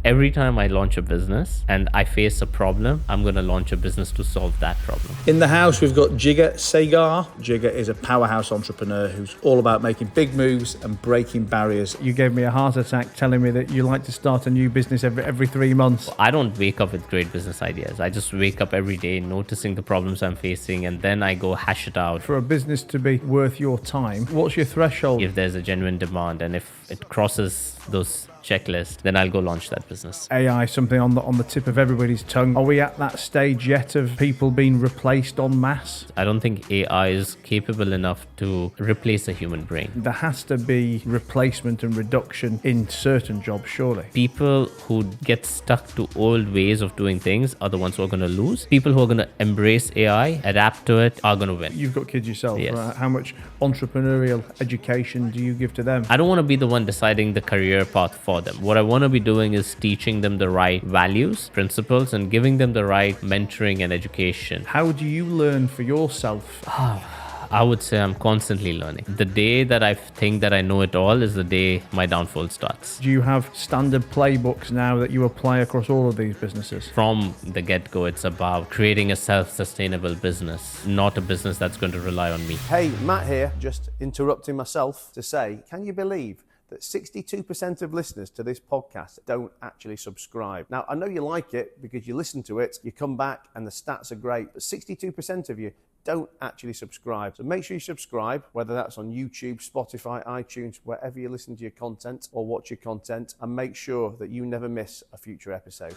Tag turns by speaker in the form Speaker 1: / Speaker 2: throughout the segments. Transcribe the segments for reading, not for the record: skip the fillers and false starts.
Speaker 1: every time I launch a business and I face a problem, I'm going to launch a business to solve that problem.
Speaker 2: In the house, we've got Jigar Sagar. Jigar is a powerhouse entrepreneur who's all about making big moves and breaking barriers.
Speaker 3: You gave me a heart attack telling me that you like to start a new business every 3 months.
Speaker 1: I don't wake up with great business ideas. I just wake up every day noticing the problems I'm facing, and then I go hash it out.
Speaker 3: For a business to be worth your time, what's your threshold?
Speaker 1: If there's a genuine demand and if it crosses those checklists, then I'll go launch that business.
Speaker 3: AI, something on the tip of everybody's tongue. Are we at that stage yet of people being replaced en masse?
Speaker 1: I don't think AI is capable enough to replace a human brain.
Speaker 3: There has to be replacement and reduction in certain jobs, surely.
Speaker 1: People who get stuck to old ways of doing things are the ones who are going to lose. People who are going to embrace AI, adapt to it, are going to win.
Speaker 3: You've got kids yourself.
Speaker 1: Yes.
Speaker 3: How much entrepreneurial education do you give to them?
Speaker 1: I don't want to be the one deciding the career path for them. What I want to be doing is teaching them the right values, principles, and giving them the right mentoring and education.
Speaker 3: How do you learn for yourself?
Speaker 1: I would say I'm constantly learning. The day that I think that I know it all is the day my downfall starts.
Speaker 3: Do you have standard playbooks now that you apply across all of these businesses?
Speaker 1: From the get-go, it's about creating a self-sustainable business, not a business that's going to rely on me.
Speaker 4: Hey, Matt here, just interrupting myself to say, can you believe that 62% of listeners to this podcast don't actually subscribe? Now, I know you like it because you listen to it, you come back and the stats are great, but 62% of you don't actually subscribe. So make sure you subscribe, whether that's on YouTube, Spotify, iTunes, wherever you listen to your content or watch your content, and make sure that you never miss a future episode.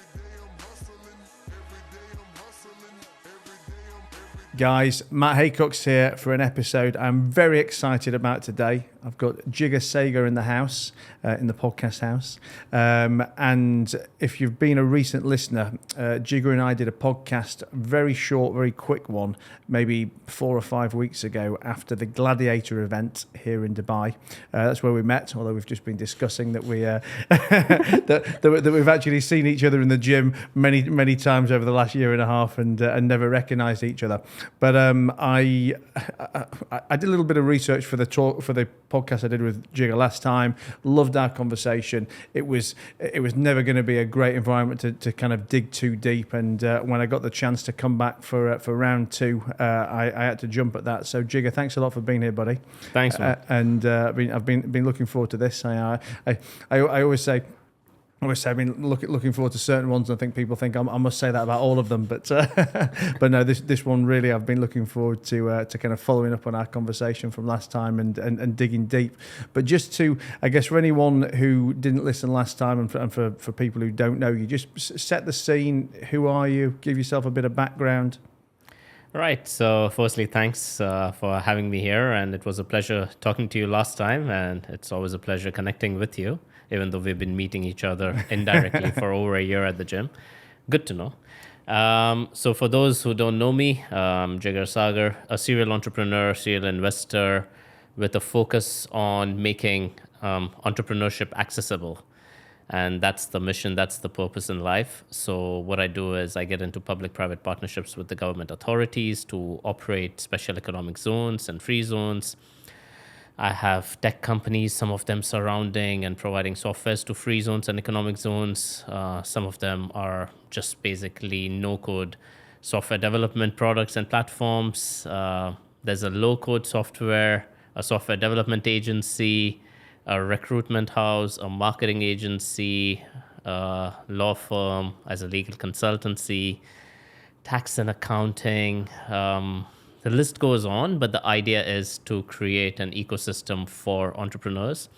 Speaker 3: Guys, Matt Haycox here for an episode I'm very excited about today. I've got Jigar Sagar in the house, in the podcast house. And if you've been a recent listener, Jigar and I did a podcast, very short, very quick one, maybe 4 or 5 weeks ago after the Gladiator event here in Dubai. That's where we met, although we've just been discussing that we that we've actually seen each other in the gym many times over the last year and a half and never recognised each other. But I did a little bit of research for the podcast I did with Jigar last time. Loved our conversation. It was never going to be a great environment to kind of dig too deep. And when I got the chance to come back for round 2, I had to jump at that. So Jigar, thanks a lot for being here, buddy.
Speaker 1: Thanks, man.
Speaker 3: And I've been looking forward to this. I always say. I've been looking forward to certain ones. I think people think I must say that about all of them, but no, this one really I've been looking forward to kind of following up on our conversation from last time and digging deep. But just to, I guess, for anyone who didn't listen last time and for people who don't know you, just set the scene. Who are you? Give yourself a bit of background.
Speaker 1: Right. So firstly, thanks for having me here. And it was a pleasure talking to you last time. And it's always a pleasure connecting with you, even though we've been meeting each other indirectly for over a year at the gym. Good to know. So for those who don't know me, Jigar Sagar, a serial entrepreneur, serial investor with a focus on making entrepreneurship accessible. And that's the mission, that's the purpose in life. So what I do is I get into public-private partnerships with the government authorities to operate special economic zones and free zones. I have tech companies, some of them surrounding and providing softwares to free zones and economic zones. Some of them are just basically no-code software development products and platforms. There's a low-code software, a software development agency, a recruitment house, a marketing agency, a law firm as a legal consultancy, tax and accounting. The list goes on, but the idea is to create an ecosystem for entrepreneurs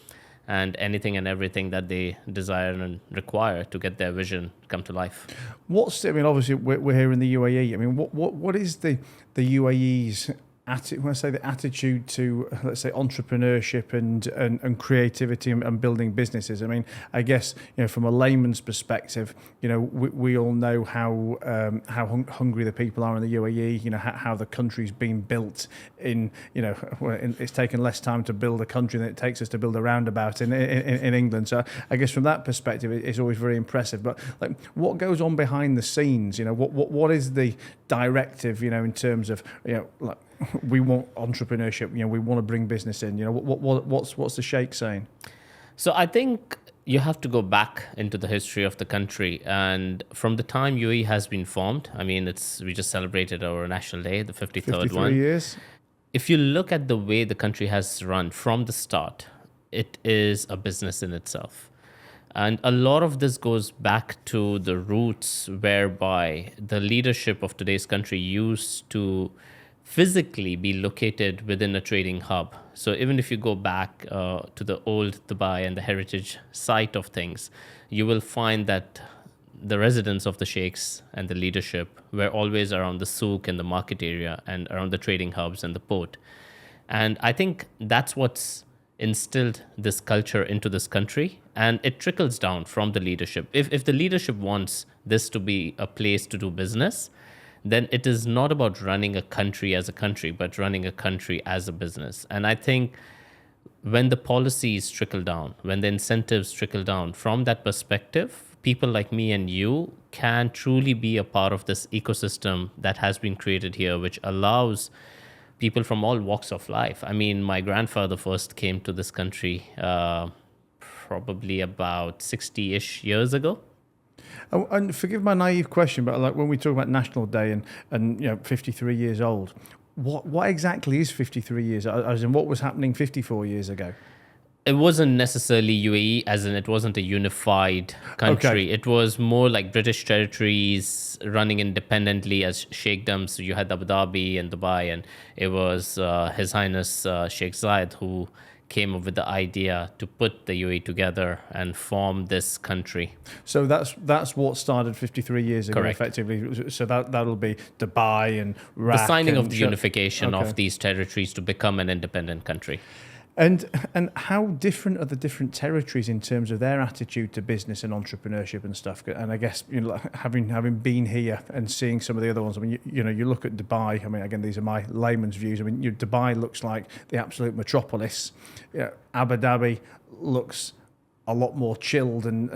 Speaker 1: and anything and everything that they desire and require to get their vision come to life.
Speaker 3: Obviously we're here in the UAE. I mean, what is the UAE's when I say the attitude to, let's say, entrepreneurship and creativity and building businesses? I mean, I guess, from a layman's perspective, we all know how hungry the people are in the UAE. How the country's been built it's taken less time to build a country than it takes us to build a roundabout in England. So I guess from that perspective, it's always very impressive. But what goes on behind the scenes? What is the directive? In terms of we want entrepreneurship. We want to bring business in. What's the Sheikh saying?
Speaker 1: So I think you have to go back into the history of the country. And from the time UAE has been formed, I mean, we just celebrated our National Day, the 53rd
Speaker 3: 53
Speaker 1: one.
Speaker 3: years.
Speaker 1: If you look at the way the country has run from the start, it is a business in itself. And a lot of this goes back to the roots whereby the leadership of today's country used to physically be located within a trading hub. So even if you go back to the old Dubai and the heritage site of things, you will find that the residents of the sheikhs and the leadership were always around the souk and the market area and around the trading hubs and the port. And I think that's what's instilled this culture into this country, and it trickles down from the leadership. If the leadership wants this to be a place to do business, then it is not about running a country as a country, but running a country as a business. And I think when the policies trickle down, when the incentives trickle down from that perspective, people like me and you can truly be a part of this ecosystem that has been created here, which allows people from all walks of life. I mean, my grandfather first came to this country probably about 60-ish years ago.
Speaker 3: Oh, and forgive my naive question, but like when we talk about National Day and 53 years old, what exactly is 53 years? As in, what was happening 54 years ago?
Speaker 1: It wasn't necessarily UAE, as in it wasn't a unified country.
Speaker 3: Okay.
Speaker 1: It was more like British territories running independently as sheikdoms. So you had Abu Dhabi and Dubai, and it was His Highness Sheikh Zayed who came up with the idea to put the UAE together and form this country.
Speaker 3: So that's what started 53 years ago,
Speaker 1: Correct.
Speaker 3: effectively. So that'll be Dubai and Iraq.
Speaker 1: The signing
Speaker 3: and
Speaker 1: of the unification
Speaker 3: Okay.
Speaker 1: of these territories to become an independent country.
Speaker 3: And how different are the different territories in terms of their attitude to business and entrepreneurship and stuff? And I guess, having been here and seeing some of the other ones, I mean, you look at Dubai. I mean, again, these are my layman's views. I mean, Dubai looks like the absolute metropolis. Abu Dhabi looks a lot more chilled and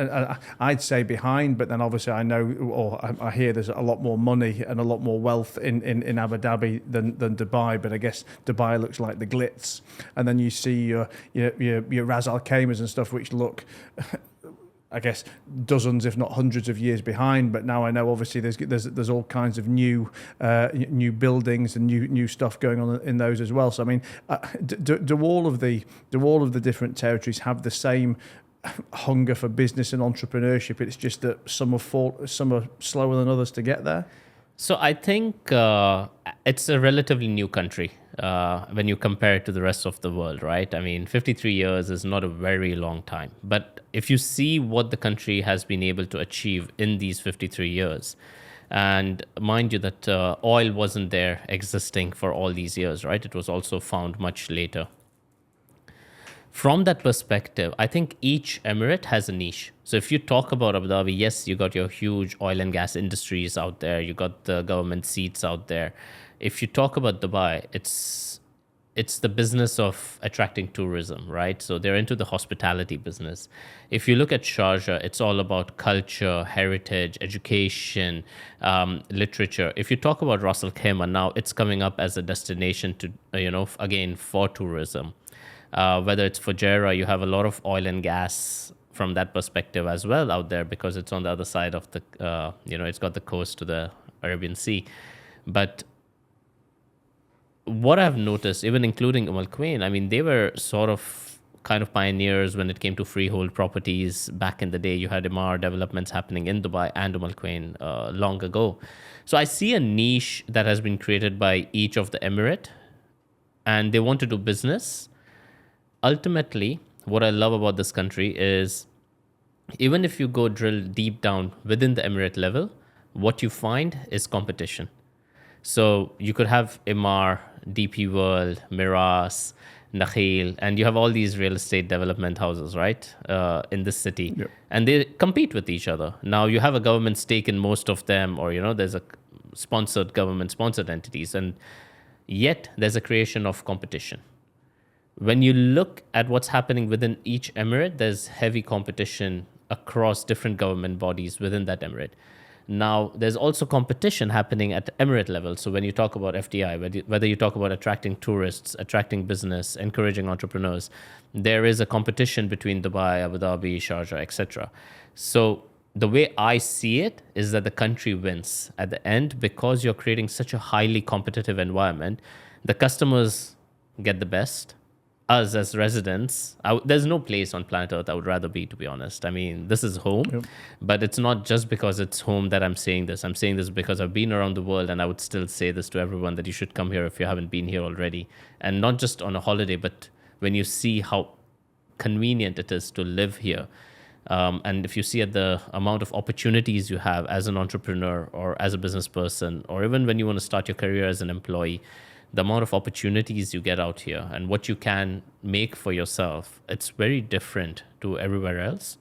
Speaker 3: I'd say behind, but then obviously I know, or I hear there's a lot more money and a lot more wealth in Abu Dhabi than Dubai, but I guess Dubai looks like the glitz. And then you see your Ras Al Khaimas and stuff, which look, I guess, dozens, if not hundreds of years behind. But now I know obviously there's all kinds of new buildings and new stuff going on in those as well. So I mean, do all of the different territories have the same hunger for business and entrepreneurship? It's just that some are slower than others to get there.
Speaker 1: So I think it's a relatively new country when you compare it to the rest of the world, right? I mean, 53 years is not a very long time. But if you see what the country has been able to achieve in these 53 years, and mind you that oil wasn't there existing for all these years, right? It was also found much later. From that perspective, I think each emirate has a niche. So if you talk about Abu Dhabi, yes, you got your huge oil and gas industries out there. You got the government seats out there. If you talk about Dubai, it's the business of attracting tourism, right? So they're into the hospitality business. If you look at Sharjah, it's all about culture, heritage, education, literature. If you talk about Ras Al Khaimah now, it's coming up as a destination to, again, for tourism. Whether it's Fujairah, you have a lot of oil and gas from that perspective as well out there because it's on the other side of the, it's got the coast to the Arabian Sea. But what I've noticed, even including Al Quwain, I mean, they were sort of kind of pioneers when it came to freehold properties back in the day. You had Emaar developments happening in Dubai and Al Quwain long ago. So I see a niche that has been created by each of the emirate, and they want to do business. Ultimately, what I love about this country is even if you go drill deep down within the emirate level, what you find is competition. So you could have Emaar, DP World, Miras, Nakhil, and you have all these real estate development houses, right, in this city. Yep. And they compete with each other. Now you have a government stake in most of them, or, there's a government-sponsored entities, and yet there's a creation of competition. When you look at what's happening within each emirate, there's heavy competition across different government bodies within that emirate. Now, there's also competition happening at the emirate level. So when you talk about FDI, whether you talk about attracting tourists, attracting business, encouraging entrepreneurs, there is a competition between Dubai, Abu Dhabi, Sharjah, etc. So the way I see it is that the country wins at the end because you're creating such a highly competitive environment. The customers get the best. Us as residents, there's no place on planet Earth I would rather be, to be honest. I mean, this is home, but it's not just because it's home that I'm saying this. I'm saying this because I've been around the world, and I would still say this to everyone, that you should come here if you haven't been here already. And not just on a holiday, but when you see how convenient it is to live here. And if you see at the amount of opportunities you have as an entrepreneur or as a business person, or even when you want to start your career as an employee, the amount of opportunities you get out here and what you can make for yourself, it's very different to everywhere else.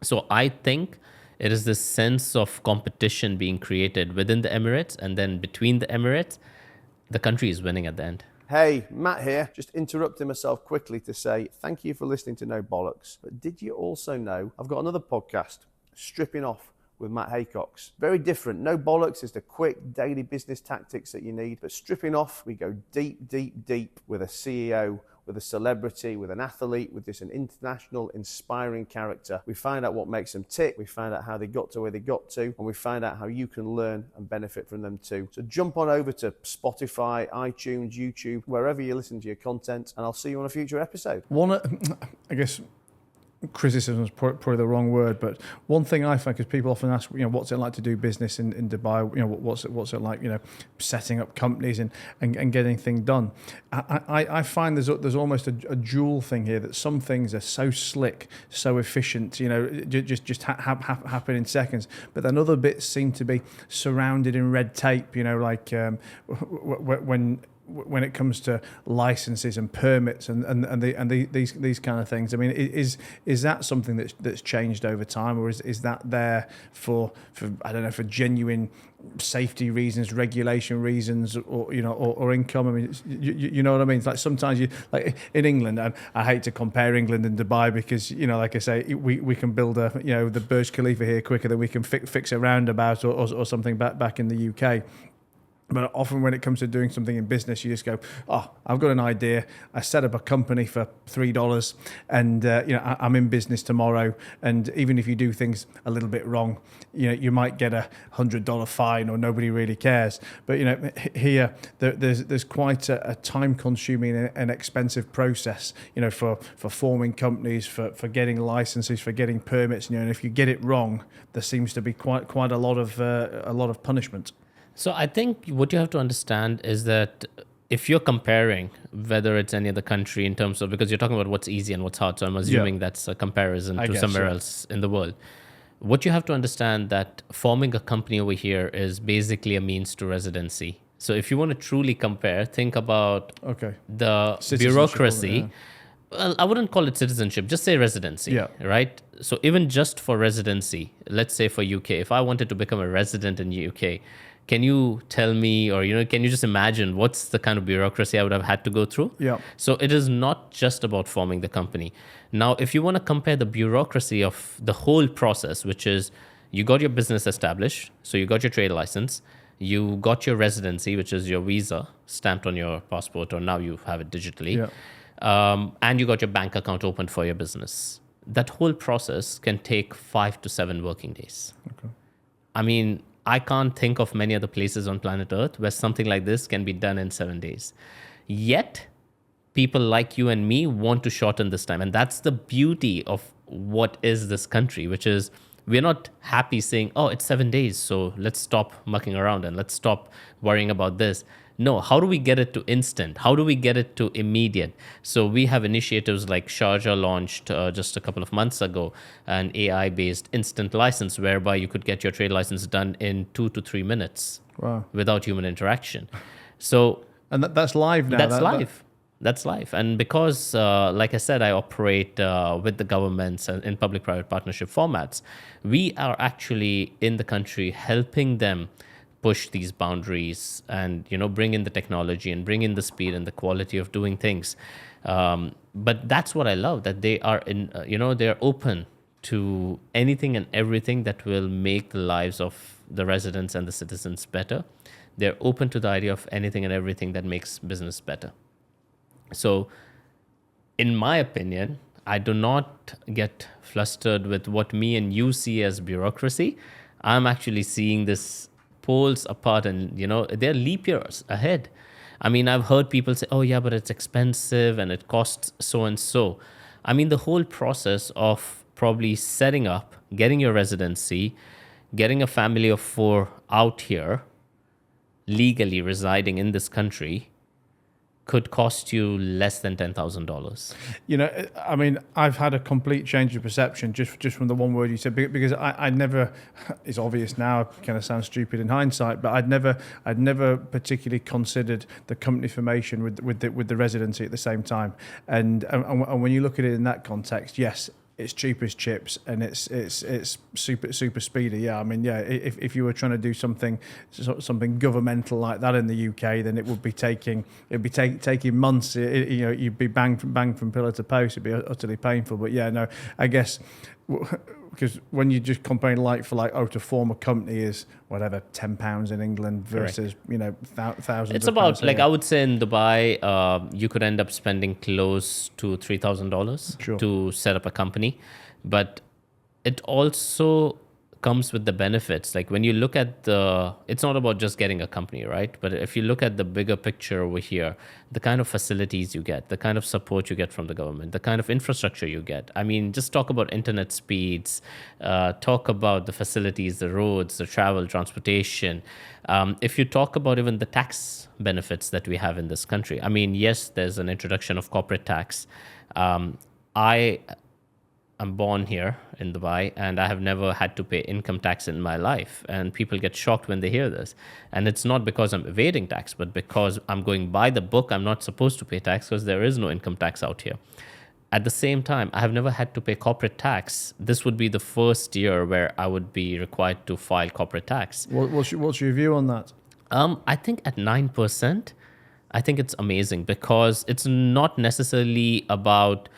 Speaker 1: So I think it is this sense of competition being created within the Emirates, and then between the Emirates, the country is winning at the end.
Speaker 4: Hey, Matt here, just interrupting myself quickly to say thank you for listening to No Bollocks. But did you also know I've got another podcast, Stripping Off, with Matt Haycox. Very different. No Bollocks is the quick daily business tactics that you need. But Stripping Off, we go deep, deep, deep with a CEO, with a celebrity, with an athlete, with an international inspiring character. We find out what makes them tick. We find out how they got to where they got to. And we find out how you can learn and benefit from them too. So jump on over to Spotify, iTunes, YouTube, wherever you listen to your content. And I'll see you on a future episode.
Speaker 3: I guess criticism is probably the wrong word, but one thing I find, because people often ask, what's it like to do business in Dubai? What's it like, setting up companies and getting things done? I find there's almost a dual thing here, that some things are so slick, so efficient, just happen in seconds, but then other bits seem to be surrounded in red tape, like when it comes to licenses and permits and these kind of things. I mean, is that something that's changed over time, or is that there for I don't know, for genuine safety reasons, regulation reasons, or or income? I mean, you know what I mean? It's like sometimes like in England, and I hate to compare England and Dubai because like I say, we can build the Burj Khalifa here quicker than we can fix a roundabout or something back in the UK. But often when it comes to doing something in business, you just go, I've got an idea. I set up a company for $3 and, I'm in business tomorrow. And even if you do things a little bit wrong, you might get $100 fine or nobody really cares. But, here there's quite a time consuming and expensive process, for forming companies, for getting licenses, for getting permits. And if you get it wrong, there seems to be quite a lot of punishment.
Speaker 1: So I think what you have to understand is that if you're comparing whether it's any other country in terms of, because you're talking about what's easy and what's hard, so I'm assuming that's a comparison to somewhere else in the world. What you have to understand that forming a company over here is basically a means to residency. So if you want to truly compare, think about the bureaucracy. Well, I wouldn't call it citizenship, just say residency, right? So even just for residency, let's say for UK, if I wanted to become a resident in UK, can you tell me, or can you just imagine what's the kind of bureaucracy I would have had to go through?
Speaker 3: Yeah.
Speaker 1: So it is not just about forming the company. Now, if you want to compare the bureaucracy of the whole process, which is you got your business established, so you got your trade license, you got your residency, which is your visa stamped on your passport, or now you have it digitally, and you got your bank account opened for your business. That whole process can take 5 to 7 working days. Okay. I mean, I can't think of many other places on planet Earth where something like this can be done in 7 days. Yet, people like you and me want to shorten this time. And that's the beauty of what is this country, which is we're not happy saying, it's 7 days, so let's stop mucking around and let's stop worrying about this. No, how do we get it to instant? How do we get it to immediate? So we have initiatives like Sharjah launched just a couple of months ago, an AI-based instant license whereby you could get your trade license done in 2 to 3 minutes without human interaction. So
Speaker 3: that's live now.
Speaker 1: That's live. And because, like I said, I operate with the governments and in public-private partnership formats, we are actually in the country helping them push these boundaries and bring in the technology and bring in the speed and the quality of doing things. But that's what I love, that they are they're open to anything and everything that will make the lives of the residents and the citizens better. They're open to the idea of anything and everything that makes business better. So, in my opinion, I do not get flustered with what me and you see as bureaucracy. I'm actually seeing this poles apart, and they're leap years ahead. I mean, I've heard people say, "Oh yeah, but it's expensive and it costs so and so." I mean, the whole process of probably setting up, getting your residency, getting a family of 4 out here, legally residing in this country, could cost you less than $10,000.
Speaker 3: I mean, I've had a complete change of perception just from the one word you said, because I never, it's obvious now, it kind of sounds stupid in hindsight, but I'd never particularly considered the company formation with the residency at the same time. And when you look at it in that context, yes, it's cheap as chips and it's super speedy. Yeah, I mean, yeah. If you were trying to do something governmental like that in the UK, then it'd be taking months. You'd be banged from pillar to post. It'd be utterly painful. But yeah, no, I guess because when you just comparing to form a company is whatever £10 in England versus thousands.
Speaker 1: It's
Speaker 3: of
Speaker 1: about
Speaker 3: pounds here.
Speaker 1: I would say in Dubai, you could end up spending close to $3,000
Speaker 3: Sure.
Speaker 1: to set up a company, but it also comes with the benefits. Like when you look at it's not about just getting a company, right? But if you look at the bigger picture over here, the kind of facilities you get, the kind of support you get from the government, the kind of infrastructure you get. I mean, just talk about internet speeds, talk about the facilities, the roads, the travel, transportation. If you talk about even the tax benefits that we have in this country. I mean, yes, there's an introduction of corporate tax. I'm born here in Dubai and I have never had to pay income tax in my life. And people get shocked when they hear this. And it's not because I'm evading tax, but because I'm going by the book. I'm not supposed to pay tax because there is no income tax out here. At the same time, I have never had to pay corporate tax. This would be the first year where I would be required to file corporate tax.
Speaker 3: What's your view on that?
Speaker 1: I think at 9%, I think it's amazing because it's not necessarily about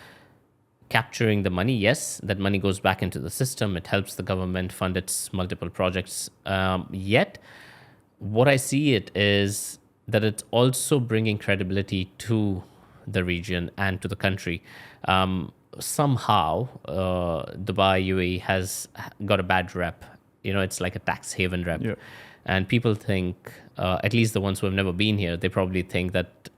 Speaker 1: capturing the money. Yes, that money goes back into the system. It helps the government fund its multiple projects. Yet, what I see it is that it's also bringing credibility to the region and to the country. Somehow, Dubai, UAE has got a bad rep. It's like a tax haven rep.
Speaker 3: Yeah.
Speaker 1: And people think, at least the ones who have never been here, they probably think that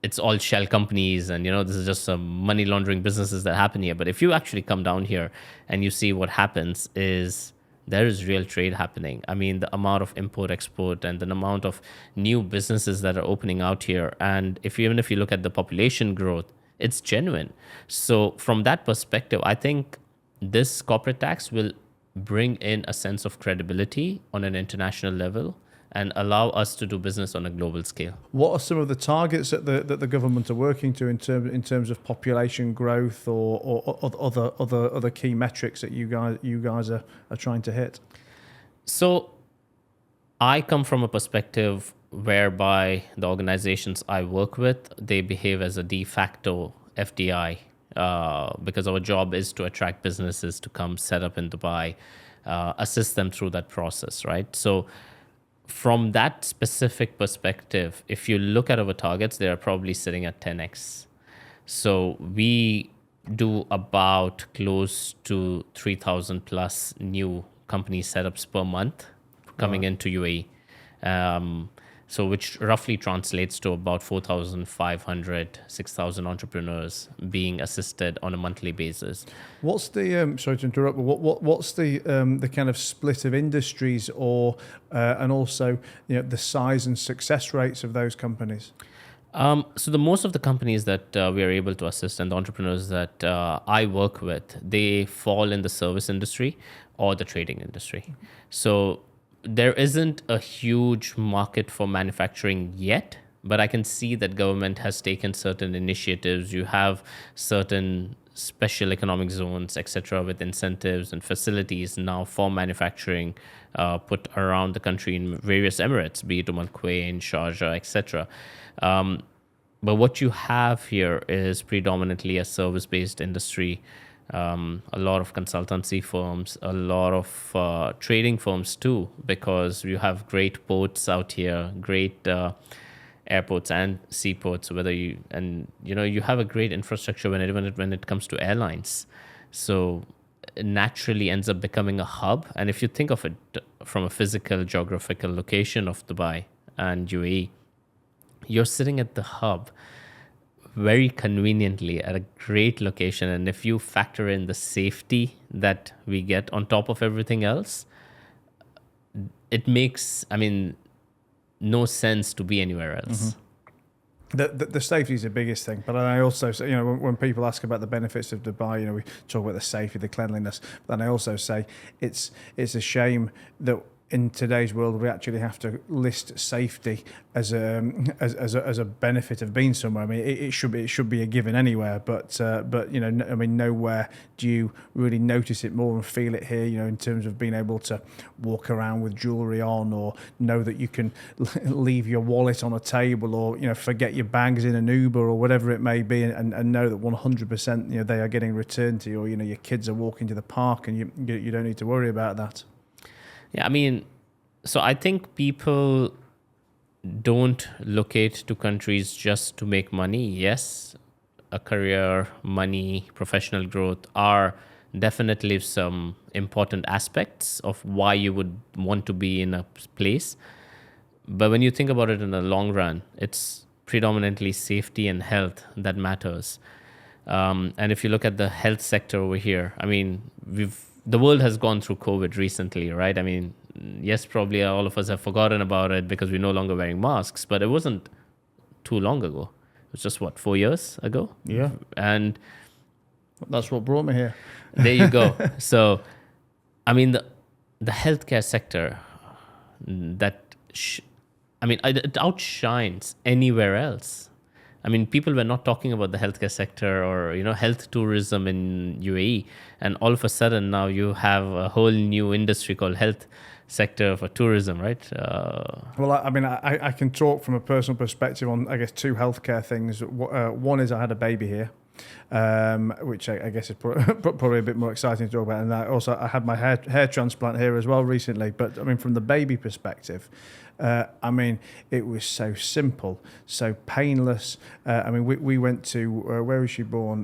Speaker 1: it's all shell companies and, this is just some money laundering businesses that happen here. But if you actually come down here and you see what happens is there is real trade happening. I mean, the amount of import, export, and the amount of new businesses that are opening out here. And even if you look at the population growth, it's genuine. So from that perspective, I think this corporate tax will bring in a sense of credibility on an international level and allow us to do business on a global scale.
Speaker 3: What are some of the targets that the government are working to in terms of population growth or other key metrics that you guys are trying to hit?
Speaker 1: So I come from a perspective whereby the organizations I work with, they behave as a de facto FDI because our job is to attract businesses to come set up in Dubai, assist them through that process, right? So from that specific perspective, if you look at our targets, they are probably sitting at 10x. So we do about close to 3,000 plus new company setups per month coming into UAE. So which roughly translates to about 4,500, 6,000 entrepreneurs being assisted on a monthly basis.
Speaker 3: What's the sorry to interrupt, but what's the kind of split of industries and also the size and success rates of those companies?
Speaker 1: So the most of the companies that we are able to assist and the entrepreneurs that I work with, they fall in the service industry or the trading industry. So there isn't a huge market for manufacturing yet, but I can see that government has taken certain initiatives. You have certain special economic zones, etc., with incentives and facilities now for manufacturing put around the country in various emirates, be it Quain, Sharjah, etc. But what you have here is predominantly a service-based industry a lot of consultancy firms, a lot of trading firms too, because you have great ports out here, great airports and seaports. You have a great infrastructure when it comes to airlines. So it naturally ends up becoming a hub. And if you think of it from a physical geographical location of Dubai and UAE, you're sitting at the hub very conveniently at a great location. And if you factor in the safety that we get on top of everything else, it makes, no sense to be anywhere else.
Speaker 3: The safety is the biggest thing, but I also say, when people ask about the benefits of Dubai, we talk about the safety, the cleanliness, but then I also say it's a shame that in today's world we actually have to list safety as a benefit of being somewhere. I mean, it should be a given anywhere, but nowhere do you really notice it more and feel it here. In terms of being able to walk around with jewelry on, or know that you can leave your wallet on a table, or forget your bags in an Uber or whatever it may be, and know that 100% they are getting returned to you, or your kids are walking to the park and you don't need to worry about that.
Speaker 1: Yeah, so I think people don't locate to countries just to make money. Yes, a career, money, professional growth are definitely some important aspects of why you would want to be in a place. But when you think about it in the long run, it's predominantly safety and health that matters. And if you look at the health sector over here, the world has gone through COVID recently, right? Yes, probably all of us have forgotten about it because we're no longer wearing masks, but it wasn't too long ago. It was just 4 years ago?
Speaker 3: Yeah.
Speaker 1: And
Speaker 3: that's what brought me here.
Speaker 1: There you go. So, the healthcare sector, it outshines anywhere else. People were not talking about the healthcare sector or, health tourism in UAE. And all of a sudden now you have a whole new industry called health sector for tourism, right?
Speaker 3: Well, I can talk from a personal perspective on, I guess, 2 healthcare things. One is I had a baby here, which I guess is probably a bit more exciting to talk about. And I had my hair transplant here as well recently. But from the baby perspective, it was so simple, so painless. We went to where was she born?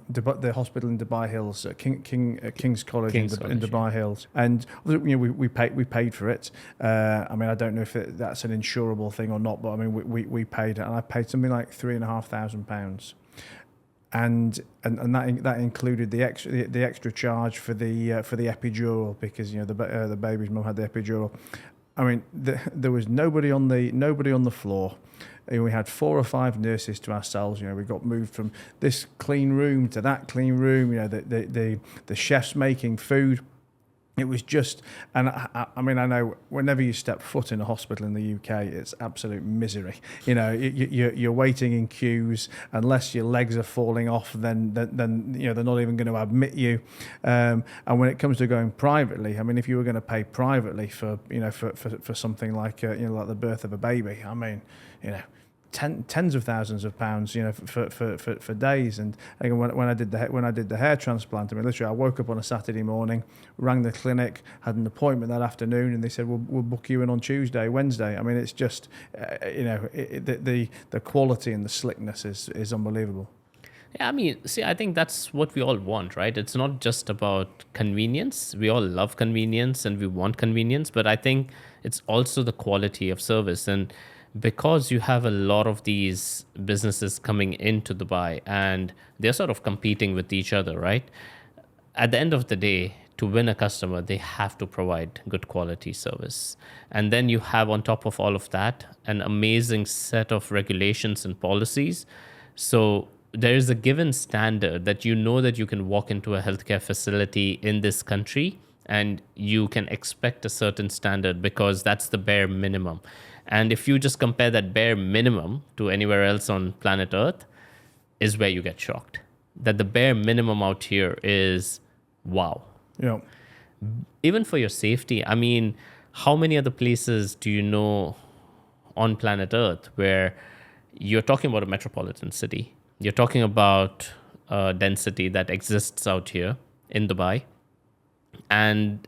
Speaker 3: The hospital in Dubai Hills, King's College in Dubai Hills, and we paid for it. I don't know if that's an insurable thing or not, but we paid it, and I paid something like £3,500. And that included the extra charge for the epidural, because the baby's mum had the epidural. There was nobody on the floor. We had 4 or 5 nurses to ourselves. We got moved from this clean room to that clean room. The chefs making food. It was just, and I know whenever you step foot in a hospital in the UK, it's absolute misery. You're waiting in queues. Unless your legs are falling off, then they're not even going to admit you. And when it comes to going privately, if you were going to pay privately for something like like the birth of a baby, tens of thousands of pounds, for days. And when I did the hair transplant, literally, I woke up on a Saturday morning, rang the clinic, had an appointment that afternoon, and they said, we'll book you in on Tuesday, Wednesday. It's just, the quality and the slickness is unbelievable.
Speaker 1: Yeah, I think that's what we all want, right? It's not just about convenience. We all love convenience and we want convenience, but I think it's also the quality of service. And because you have a lot of these businesses coming into Dubai and they're sort of competing with each other, right? At the end of the day, to win a customer, they have to provide good quality service. And then you have on top of all of that, an amazing set of regulations and policies. So there is a given standard that that you can walk into a healthcare facility in this country and you can expect a certain standard because that's the bare minimum. And if you just compare that bare minimum to anywhere else on planet Earth, is where you get shocked. That the bare minimum out here is wow.
Speaker 3: Yeah.
Speaker 1: Even for your safety, how many other places do you know on planet Earth where you're talking about a metropolitan city? You're talking about density that exists out here in Dubai. And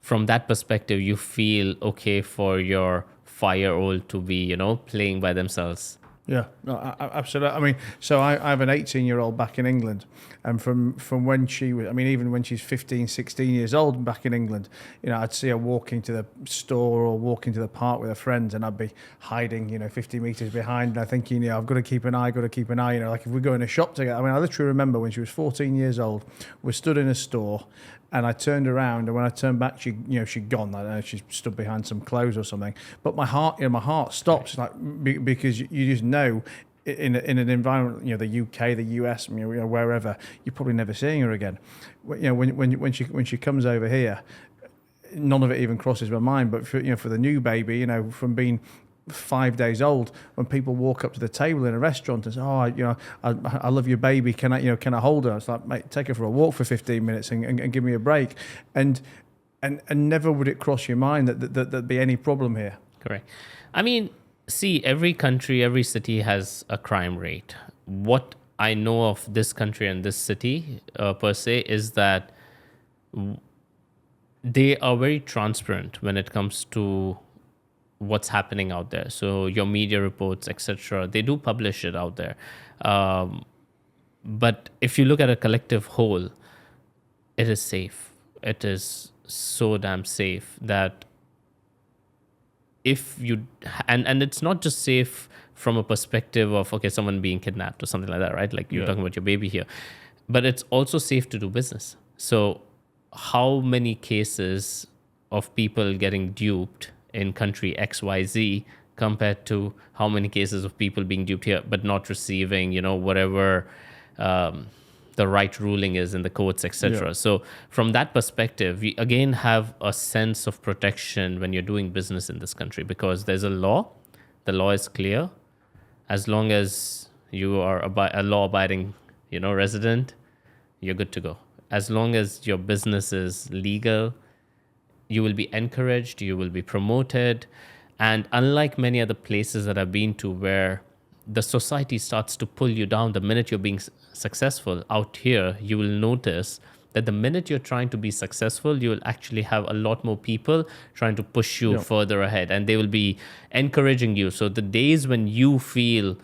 Speaker 1: from that perspective, you feel okay for your 5-year-old to be, playing by themselves.
Speaker 3: Yeah, no, absolutely. I mean, so I have an 18-year-old back in England, and from when she was, I mean, even when she's 15, 16 years old back in England, I'd see her walking to the store or walking to the park with her friends, and I'd be hiding, 50 meters behind, and I'm thinking, I've got to keep an eye, like if we go in a shop together. I mean, I literally remember when she was 14 years old, we stood in a store, and I turned around, and when I turned back, she'd gone. I don't know, she stood behind some clothes or something. But my heart stops, like because you just know, in an environment, the UK, the US, wherever, you're probably never seeing her again. When she comes over here, none of it even crosses my mind. But for the new baby, from being 5 days old, when people walk up to the table in a restaurant and say, I love your baby, can I hold her? It's like, mate, take her for a walk for 15 minutes and give me a break. And never would it cross your mind that there'd be any problem here.
Speaker 1: Correct. I mean, see, every country, every city has a crime rate. What I know of this country and this city per se is that they are very transparent when it comes to what's happening out there. So your media reports, etc., they do publish it out there. But if you look at a collective whole, it is safe. It is so damn safe that if you, and it's not just safe from a perspective of, okay, someone being kidnapped or something like that, right? Like you're talking about your baby here, but it's also safe to do business. So how many cases of people getting duped in country XYZ compared to how many cases of people being duped here but not receiving, whatever the right ruling is in the courts, etc. Yeah. So from that perspective, we again have a sense of protection when you're doing business in this country because there's a law. The law is clear. As long as you are a law-abiding, resident, you're good to go. As long as your business is legal, you will be encouraged, you will be promoted. And unlike many other places that I've been to where the society starts to pull you down the minute you're being successful, out here, you will notice that the minute you're trying to be successful, you will actually have a lot more people trying to push you further ahead, and they will be encouraging you. So the days when you feel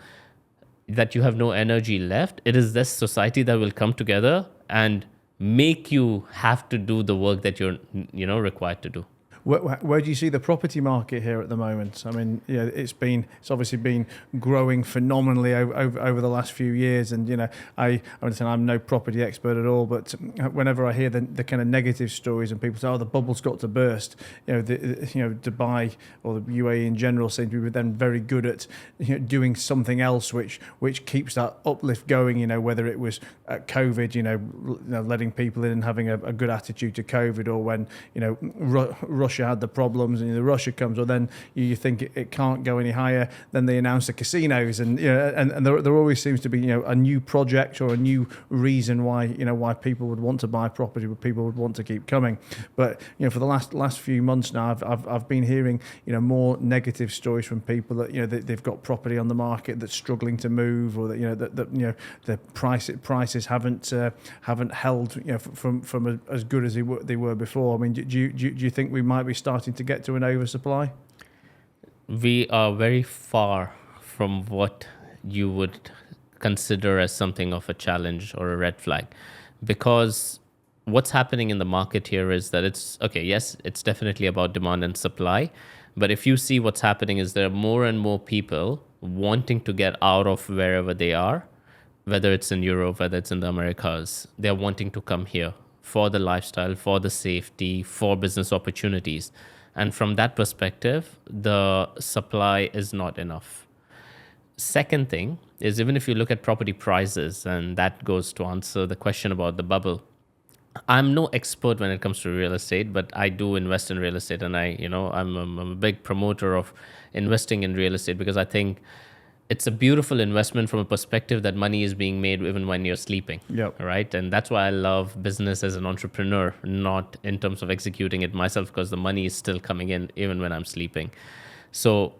Speaker 1: that you have no energy left, it is this society that will come together and make you have to do the work that you're, required to do.
Speaker 3: Where do you see the property market here at the moment? I mean, it's obviously been growing phenomenally over the last few years. And, I understand I'm no property expert at all, but whenever I hear the kind of negative stories and people say, the bubble's got to burst, Dubai or the UAE in general seem to be then very good at doing something else which keeps that uplift going, whether it was COVID, letting people in and having a good attitude to COVID, or when, Russia had the problems and Russia comes, or then you think it can't go any higher, then they announce the casinos, and and there always seems to be a new project or a new reason why people would want to buy property, where people would want to keep coming. But for the last few months now, I've been hearing more negative stories from people that they've got property on the market that's struggling to move, or that the prices haven't held from as good as they were before. I mean, do you think we might be starting to get to an oversupply?
Speaker 1: We are very far from what you would consider as something of a challenge or a red flag, because what's happening in the market here is that it's definitely about demand and supply, but if you see what's happening is there are more and more people wanting to get out of wherever they are, whether it's in Europe, whether it's in the Americas. They're wanting to come here for the lifestyle, for the safety, for business opportunities. And from that perspective, the supply is not enough. Second thing is, even if you look at property prices, and that goes to answer the question about the bubble. I'm no expert when it comes to real estate, but I do invest in real estate, and I'm a big promoter of investing in real estate because I think it's a beautiful investment from a perspective that money is being made even when you're sleeping.
Speaker 3: Yep.
Speaker 1: Right? And that's why I love business as an entrepreneur, not in terms of executing it myself, because the money is still coming in even when I'm sleeping. So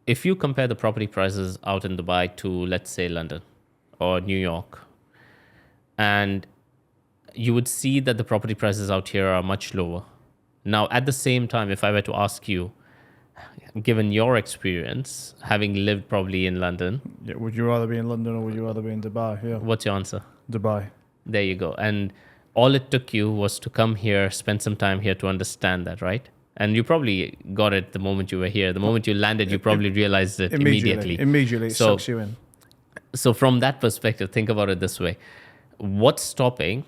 Speaker 1: if you compare the property prices out in Dubai to, let's say, London or New York, and you would see that the property prices out here are much lower. Now, at the same time, if I were to ask you, given your experience, having lived probably in London,
Speaker 3: Yeah, would you rather be in London or would you rather be in Dubai? Yeah,
Speaker 1: what's your answer?
Speaker 3: Dubai.
Speaker 1: There you go. And all it took you was to come here, spend some time here to understand that, right? And you probably got it the moment you were here. The moment you landed, you probably realized it immediately.
Speaker 3: Immediately, it sucks you in.
Speaker 1: So from that perspective, think about it this way. What's stopping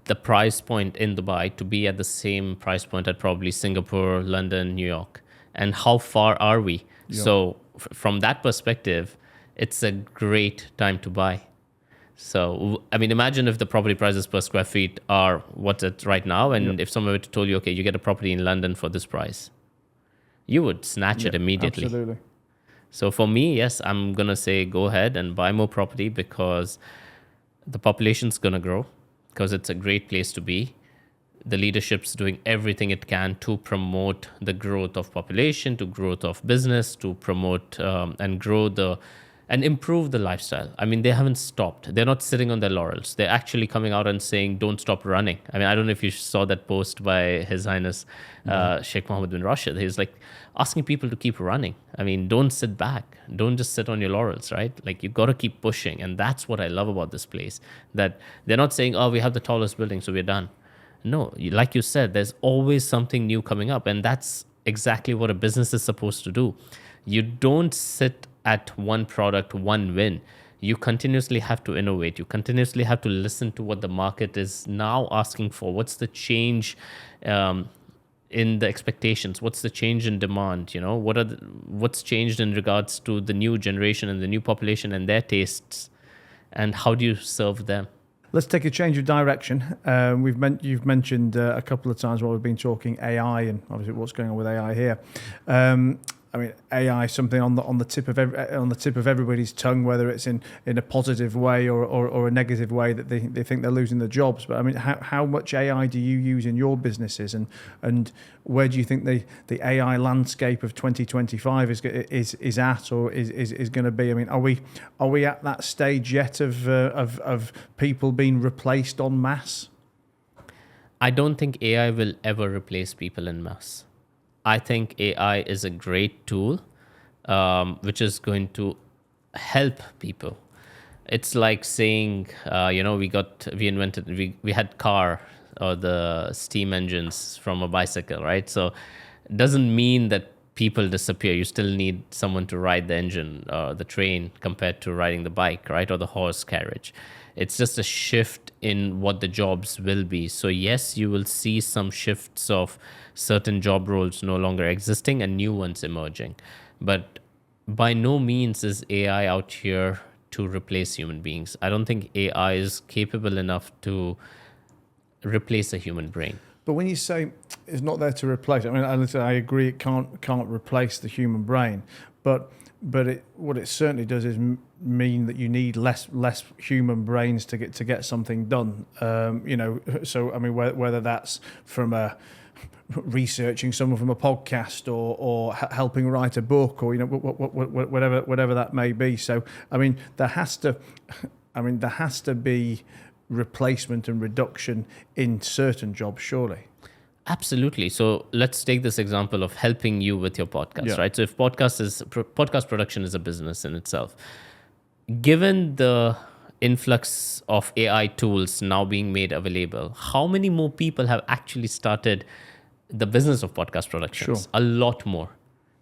Speaker 1: the price point in Dubai to be at the same price point at probably Singapore, London, New York? And how far are we?
Speaker 3: Yeah.
Speaker 1: So from that perspective, it's a great time to buy. So, I mean, imagine if the property prices per square feet are what's it right now. And if someone were to tell you, okay, you get a property in London for this price, you would snatch it immediately.
Speaker 3: Absolutely.
Speaker 1: So for me, yes, I'm going to say go ahead and buy more property because the population's going to grow, because it's a great place to be. The leadership's doing everything it can to promote the growth of population, to growth of business, to promote and grow and improve the lifestyle. I mean, they haven't stopped. They're not sitting on their laurels. They're actually coming out and saying, don't stop running. I mean, I don't know if you saw that post by His Highness Sheikh Mohammed bin Rashid. He's like asking people to keep running. I mean, don't sit back. Don't just sit on your laurels, right? Like, you got to keep pushing. And that's what I love about this place, that they're not saying, oh, we have the tallest building, so we're done. No, like you said, there's always something new coming up. And that's exactly what a business is supposed to do. You don't sit at one product, one win. You continuously have to innovate. You continuously have to listen to what the market is now asking for. What's the change in the expectations? What's the change in demand? You know, what's changed in regards to the new generation and the new population and their tastes, and how do you serve them?
Speaker 3: Let's take a change of direction. You've mentioned a couple of times while we've been talking AI and obviously what's going on with AI here. I mean, AI is something on the tip of everybody's tongue, whether it's in a positive way or a negative way that they think they're losing their jobs. But I mean, how much AI do you use in your businesses, and where do you think the AI landscape of 2025 is at or is going to be? I mean, are we at that stage yet of people being replaced en masse?
Speaker 1: I don't think AI will ever replace people en masse. I think AI is a great tool, which is going to help people. It's like saying, we had car or the steam engines from a bicycle, right? So it doesn't mean that people disappear. You still need someone to ride the engine or the train compared to riding the bike, right? Or the horse carriage. It's just a shift in what the jobs will be. So yes, you will see some shifts of certain job roles no longer existing and new ones emerging. But by no means is AI out here to replace human beings. I don't think AI is capable enough to replace a human brain.
Speaker 3: But when you say it's not there to replace, I mean, I agree it can't replace the human brain, but what it certainly does is mean that you need less human brains to get something done. So I mean, whether that's from researching someone from a podcast or helping write a book or whatever that may be. So I mean, there has to be replacement and reduction in certain jobs, surely.
Speaker 1: Absolutely. So let's take this example of helping you with your podcast, right? So if podcast production is a business in itself, given the influx of AI tools now being made available, how many more people have actually started the business of podcast productions?
Speaker 3: Sure.
Speaker 1: A lot more.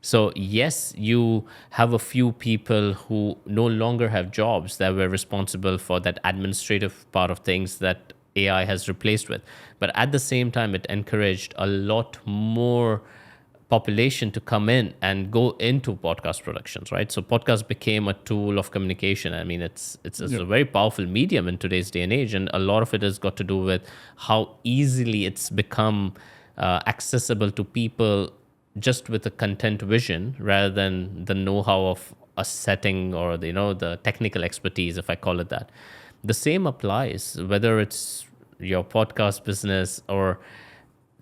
Speaker 1: So yes, you have a few people who no longer have jobs that were responsible for that administrative part of things that AI has replaced with. But at the same time, it encouraged a lot more population to come in and go into podcast productions, right? So podcast became a tool of communication. I mean, it's a very powerful medium in today's day and age. And a lot of it has got to do with how easily it's become accessible to people just with a content vision rather than the know-how of a setting or the technical expertise, if I call it that. The same applies whether it's your podcast business or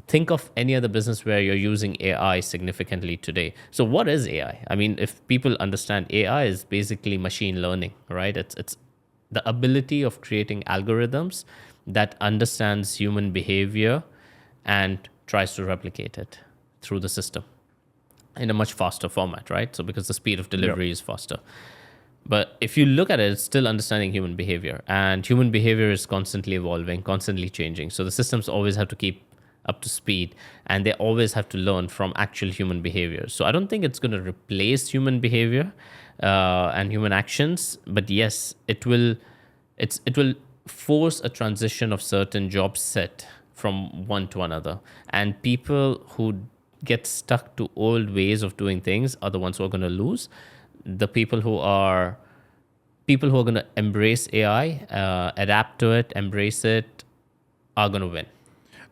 Speaker 1: think of any other business where you're using AI significantly today. So what is AI? I mean, if people understand, AI is basically machine learning, right? It's the ability of creating algorithms that understands human behavior and tries to replicate it through the system in a much faster format, right? So because the speed of delivery is faster. But if you look at it, it's still understanding human behavior, and human behavior is constantly evolving, constantly changing. So the systems always have to keep up to speed, and they always have to learn from actual human behavior. So I don't think it's going to replace human behavior and human actions, but yes, it will force a transition of certain job set from one to another. And people who get stuck to old ways of doing things are the ones who are going to lose. The people who are going to embrace AI, adapt to it, embrace it, are going to win.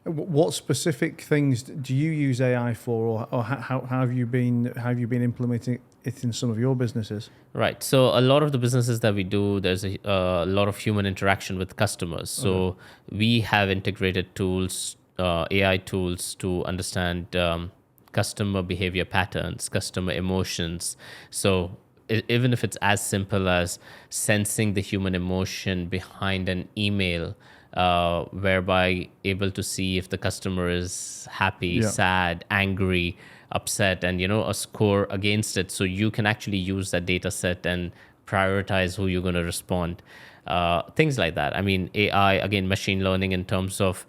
Speaker 3: What specific things do you use AI for, or how have you been implementing it in some of your businesses?
Speaker 1: Right. So a lot of the businesses that we do, there's a lot of human interaction with customers. So we have integrated tools, AI tools, to understand customer behavior patterns, customer emotions. So even if it's as simple as sensing the human emotion behind an email, whereby able to see if the customer is happy, sad, angry, upset, and a score against it, so you can actually use that data set and prioritize who you're going to respond. Things like that. I mean, AI, again, machine learning in terms of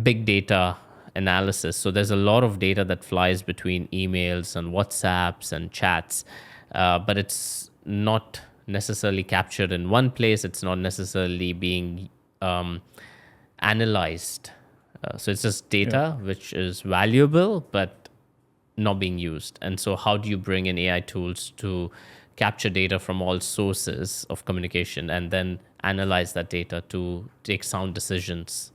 Speaker 1: big data analysis. So there's a lot of data that flies between emails and WhatsApps and chats, but it's not necessarily captured in one place. It's not necessarily being analyzed. So it's just data which is valuable but not being used. And so how do you bring in AI tools to capture data from all sources of communication and then analyze that data to take sound decisions?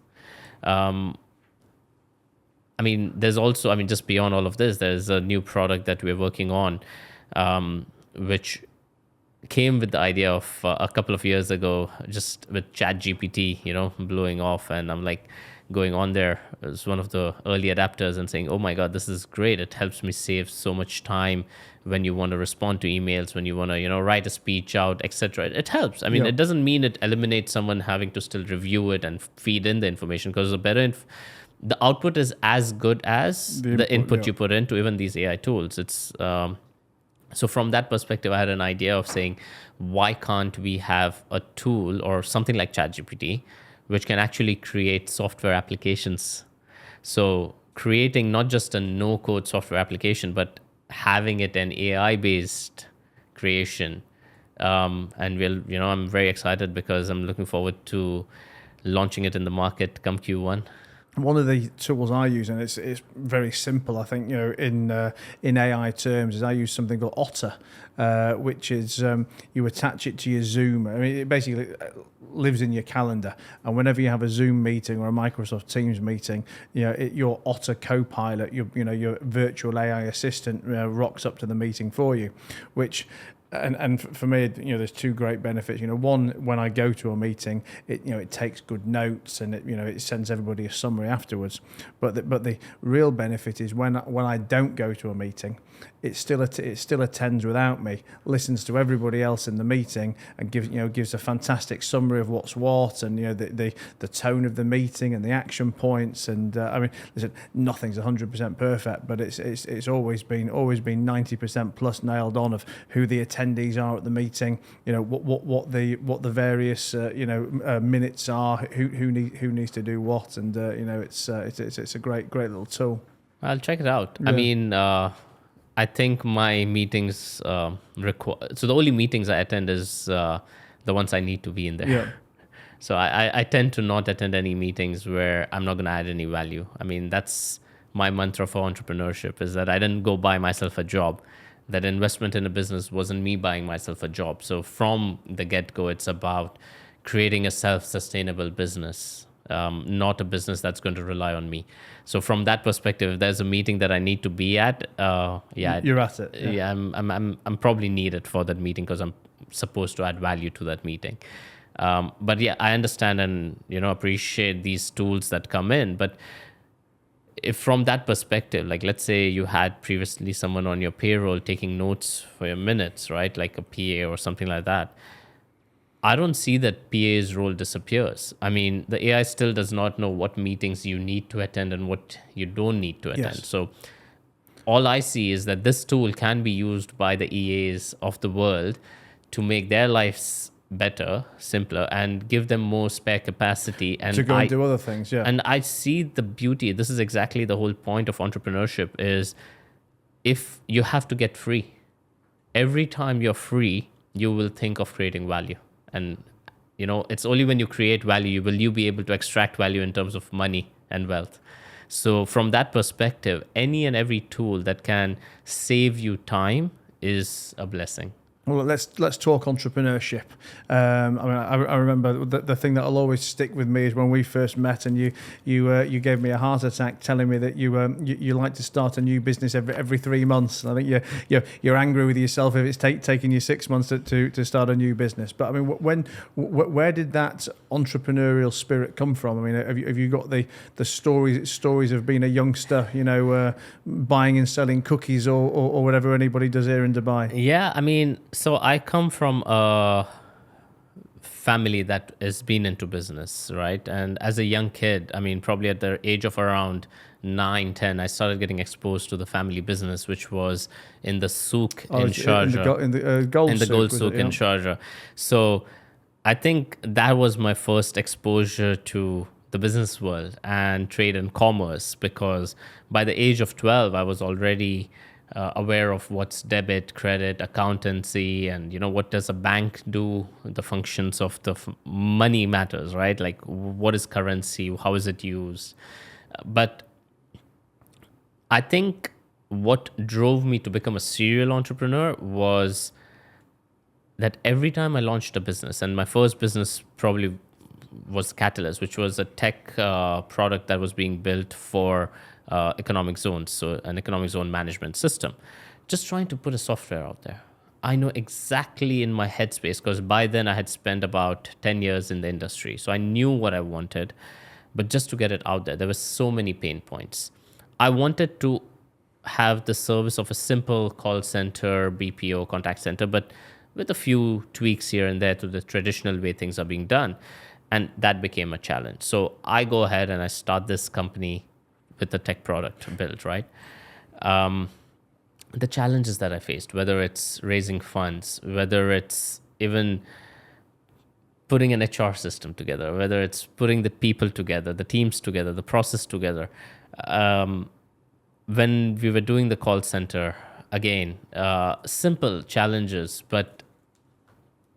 Speaker 1: I mean, there's also, I mean, just beyond all of this, there's a new product that we're working on, which came with the idea of a couple of years ago, just with ChatGPT, blowing off. And I'm like going on there as one of the early adapters and saying, oh my God, this is great. It helps me save so much time when you want to respond to emails, when you want to, write a speech out, etc. It helps. I mean, it doesn't mean it eliminates someone having to still review it and feed in the information, because the output is as good as the input you put into even these AI tools. It's so from that perspective, I had an idea of saying, why can't we have a tool or something like ChatGPT, which can actually create software applications? So creating not just a no-code software application, but having it an AI-based creation. And I'm very excited because I'm looking forward to launching it in the market come Q1.
Speaker 3: One of the tools I use, and it's very simple, I think, in AI terms, is I use something called Otter, which is you attach it to your Zoom. I mean, it basically lives in your calendar, and whenever you have a Zoom meeting or a Microsoft Teams meeting, your Otter Copilot, your virtual AI assistant, rocks up to the meeting for you, which. And for me, there's two great benefits. One, when I go to a meeting, it takes good notes and it sends everybody a summary afterwards. But the real benefit is when I don't go to a meeting, it still attends without me, listens to everybody else in the meeting, and gives a fantastic summary of what's what, and the tone of the meeting and the action points. And I mean, listen, nothing's 100% perfect, but it's always been 90% plus nailed on of who the attendees are at the meeting. What the various minutes are, who needs to do what, and it's a great little tool.
Speaker 1: I'll check it out. Yeah. I mean, I think my meetings so the only meetings I attend is the ones I need to be in there. Yeah. So I tend to not attend any meetings where I'm not going to add any value. I mean, that's my mantra for entrepreneurship, is that I didn't go buy myself a job. That investment in a business wasn't me buying myself a job. So from the get-go, it's about creating a self-sustainable business, not a business that's going to rely on me. So from that perspective, if there's a meeting that I need to be at,
Speaker 3: you're at it.
Speaker 1: Yeah, I'm probably needed for that meeting because I'm supposed to add value to that meeting. But yeah, I understand and appreciate these tools that come in. But if from that perspective, like let's say you had previously someone on your payroll taking notes for your minutes, right? Like a PA or something like that. I don't see that PA's role disappears. I mean, the AI still does not know what meetings you need to attend and what you don't need to attend.
Speaker 3: Yes.
Speaker 1: So all I see is that this tool can be used by the EAs of the world to make their lives better, simpler, and give them more spare capacity. And
Speaker 3: To go and do other things, yeah.
Speaker 1: and I see the beauty. This is exactly the whole point of entrepreneurship is if you have to get free. Every time you're free, you will think of creating value. And, it's only when you create value will you be able to extract value in terms of money and wealth. So from that perspective, any and every tool that can save you time is a blessing.
Speaker 3: Well, let's talk entrepreneurship. I remember the thing that'll always stick with me is when we first met, and you gave me a heart attack telling me that you like to start a new business every 3 months. And I think you're angry with yourself if it's taking you 6 months to start a new business. But I mean, where did that entrepreneurial spirit come from? I mean, have you got the stories of being a youngster, buying and selling cookies or whatever anybody does here in Dubai?
Speaker 1: Yeah, I mean, so I come from a family that has been into business, right? And as a young kid, I mean, probably at the age of around 9, 10, I started getting exposed to the family business, which was in the souk in Sharjah.
Speaker 3: In the gold
Speaker 1: souk in Sharjah. So I think that was my first exposure to the business world and trade and commerce, because by the age of 12, I was already aware of what's debit, credit, accountancy, and what does a bank do, the functions of the money matters, right? Like what is currency, how is it used? But I think what drove me to become a serial entrepreneur was that every time I launched a business, and my first business probably was Catalyst, which was a tech product that was being built for economic zones, so an economic zone management system, just trying to put a software out there. I know exactly in my headspace, because by then I had spent about 10 years in the industry, so I knew what I wanted, but just to get it out there were so many pain points. I wanted to have the service of a simple call center, BPO, contact center, but with a few tweaks here and there to the traditional way things are being done. And that became a challenge. So I go ahead and I start this company with the tech product built, right? The challenges that I faced, whether it's raising funds, whether it's even putting an HR system together, whether it's putting the people together, the teams together, the process together. When we were doing the call center, again, simple challenges, but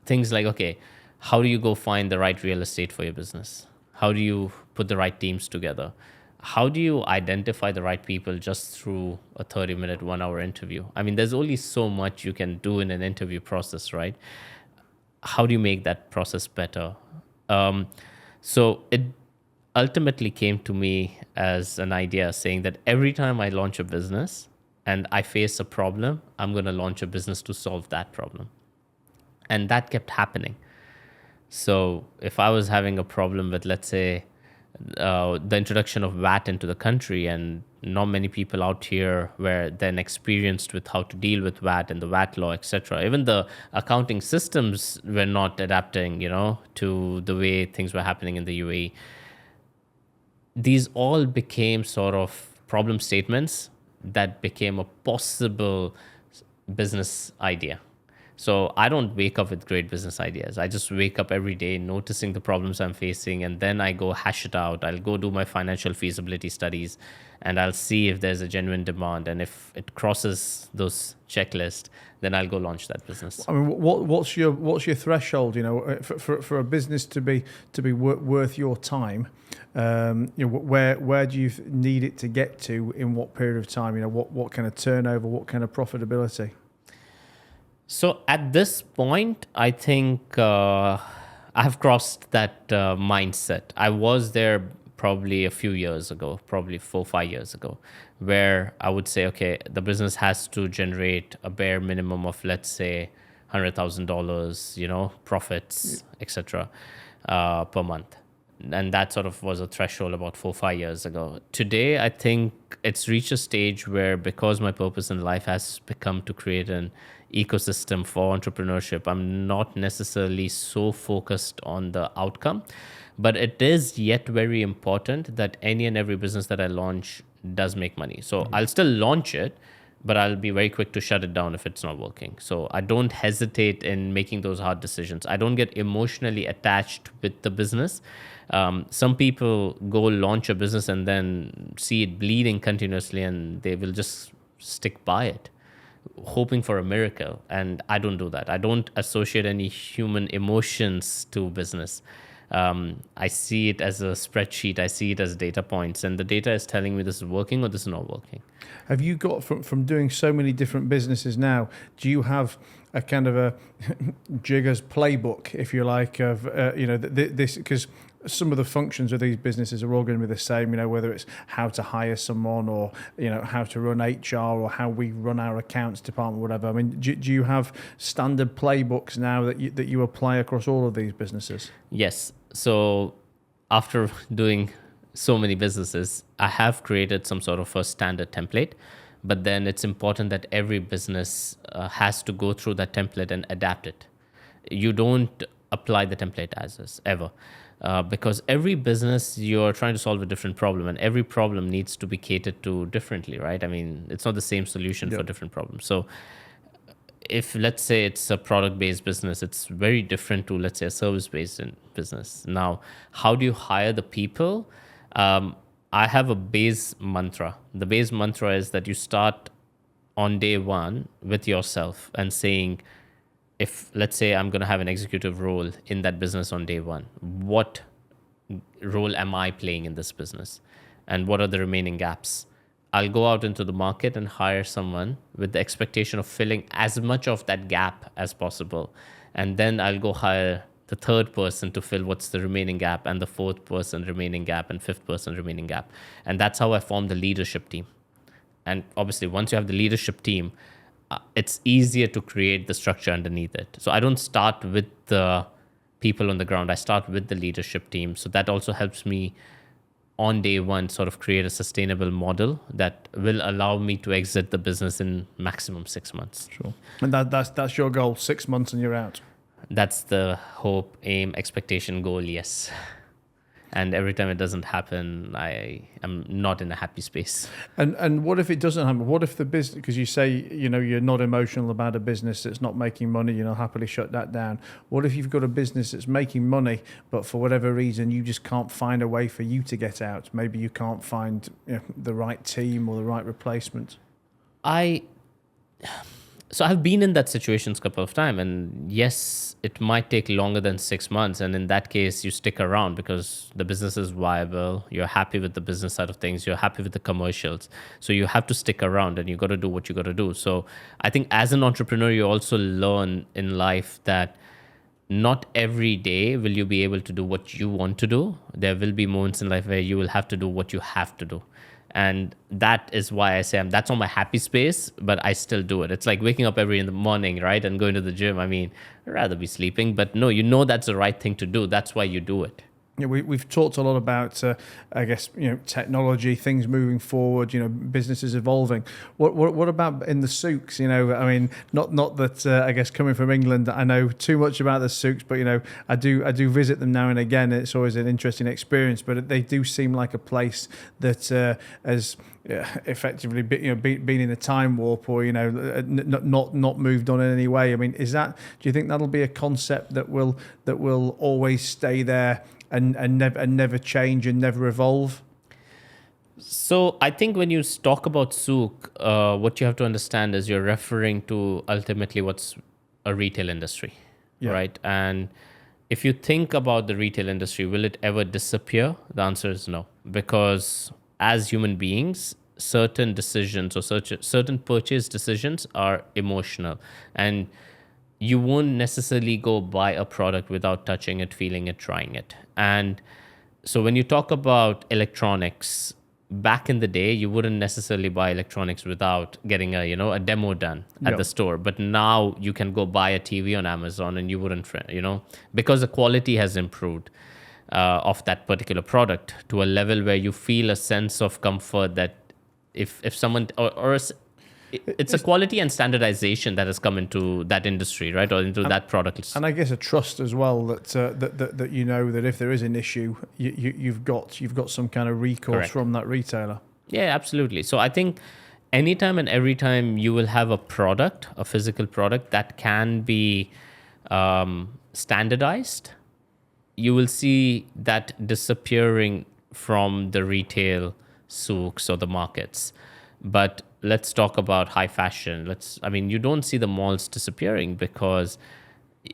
Speaker 1: things like, okay, how do you go find the right real estate for your business? How do you put the right teams together? How do you identify the right people just through a 30-minute, 1-hour interview? I mean, there's only so much you can do in an interview process, right? How do you make that process better? So it ultimately came to me as an idea saying that every time I launch a business and I face a problem, I'm going to launch a business to solve that problem. And that kept happening. So if I was having a problem with, let's say, the introduction of VAT into the country, and not many people out here were then experienced with how to deal with VAT and the VAT law, etc. Even the accounting systems were not adapting, to the way things were happening in the UAE. These all became sort of problem statements that became a possible business idea. So I don't wake up with great business ideas. I just wake up every day noticing the problems I'm facing, and then I go hash it out. I'll go do my financial feasibility studies, and I'll see if there's a genuine demand. And if it crosses those checklists, then I'll go launch that business.
Speaker 3: I mean, what's your threshold? For a business to be worth your time, where do you need it to get to in what period of time? What kind of turnover, what kind of profitability?
Speaker 1: So at this point, I think I have crossed that mindset. I was there probably a few years ago, probably 4-5 years ago, where I would say, okay, the business has to generate a bare minimum of, let's say, $100,000, profits, etc., per month. And that sort of was a threshold about 4 or 5 years ago. Today, I think it's reached a stage where, because my purpose in life has become to create an ecosystem for entrepreneurship, I'm not necessarily so focused on the outcome. But it is yet very important that any and every business that I launch does make money. So I'll still launch it, but I'll be very quick to shut it down if it's not working. So I don't hesitate in making those hard decisions. I don't get emotionally attached with the business. Some people go launch a business and then see it bleeding continuously, and they will just stick by it, hoping for a miracle. And I don't do that. I don't associate any human emotions to business. I see it as a spreadsheet. I see it as data points, and the data is telling me this is working or this is not working.
Speaker 3: Have you got, from doing so many different businesses now, do you have a kind of a Jigar's playbook, if you like, of this, because some of the functions of these businesses are all going to be the same, whether it's how to hire someone, or how to run HR, or how we run our accounts department, whatever. I mean, do you have standard playbooks now that you apply across all of these businesses?
Speaker 1: Yes. So after doing so many businesses, I have created some sort of a standard template, but then it's important that every business has to go through that template and adapt it. You don't apply the template as is, ever. Because every business, you're trying to solve a different problem, and every problem needs to be catered to differently, right? I mean, it's not the same solution for different problems. So if, let's say, it's a product-based business, it's very different to, let's say, a service-based business. Now, how do you hire the people? I have a base mantra. The base mantra is that you start on day one with yourself and saying, if, let's say, I'm going to have an executive role in that business on day one, what role am I playing in this business? And what are the remaining gaps? I'll go out into the market and hire someone with the expectation of filling as much of that gap as possible. And then I'll go hire the third person to fill what's the remaining gap, and the fourth person remaining gap, and fifth person remaining gap. And that's how I form the leadership team. And obviously, once you have the leadership team, it's easier to create the structure underneath it. So I don't start with the people on the ground. I start with the leadership team. So that also helps me on day one sort of create a sustainable model that will allow me to exit the business in maximum 6 months.
Speaker 3: Sure. And that's your goal, 6 months and you're out.
Speaker 1: That's the hope, aim, expectation, goal, yes. And every time it doesn't happen, I am not in a happy space.
Speaker 3: And what if it doesn't happen? What if the business, because you say, you're not emotional about a business that's not making money, happily shut that down. What if you've got a business that's making money, but for whatever reason, you just can't find a way for you to get out? Maybe you can't find the right team or the right replacement.
Speaker 1: So I've been in that situations a couple of times, and yes, it might take longer than 6 months. And in that case, you stick around because the business is viable. You're happy with the business side of things. You're happy with the commercials. So you have to stick around, and you got to do what you got to do. So I think as an entrepreneur, you also learn in life that not every day will you be able to do what you want to do. There will be moments in life where you will have to do what you have to do. And that is why I say that's on my happy space, but I still do it. It's like waking up every in the morning, right? And going to the gym. I mean, I'd rather be sleeping, but no, that's the right thing to do. That's why you do it.
Speaker 3: Yeah, we've talked a lot about, I guess, technology, things moving forward, businesses evolving. What about in the Souks? I mean, not that I guess coming from England, I know too much about the Souks, but I do visit them now and again. It's always an interesting experience. But they do seem like a place that has effectively been in a time warp, or not moved on in any way. I mean, do you think that'll be a concept that will always stay there? And never change and never evolve?
Speaker 1: So I think when you talk about Souk, what you have to understand is you're referring to ultimately what's a retail industry, right? And if you think about the retail industry, will it ever disappear? The answer is no, because as human beings, certain decisions or certain purchase decisions are emotional, and you won't necessarily go buy a product without touching it, feeling it, trying it. And so when you talk about electronics, back in the day, you wouldn't necessarily buy electronics without getting a demo done at the store. But now you can go buy a TV on Amazon and you wouldn't, because the quality has improved. of that particular product to a level where you feel a sense of comfort that if someone it's a quality and standardization that has come into that industry, right, or into that product.
Speaker 3: And I guess a trust as well that that you know that if there is an issue, you've got some kind of recourse
Speaker 1: Correct.
Speaker 3: from that retailer.
Speaker 1: Yeah, absolutely. So I think anytime and every time you will have a product, a physical product that can be standardized, you will see that disappearing from the retail souks or the markets. But let's talk about high fashion. You don't see the malls disappearing because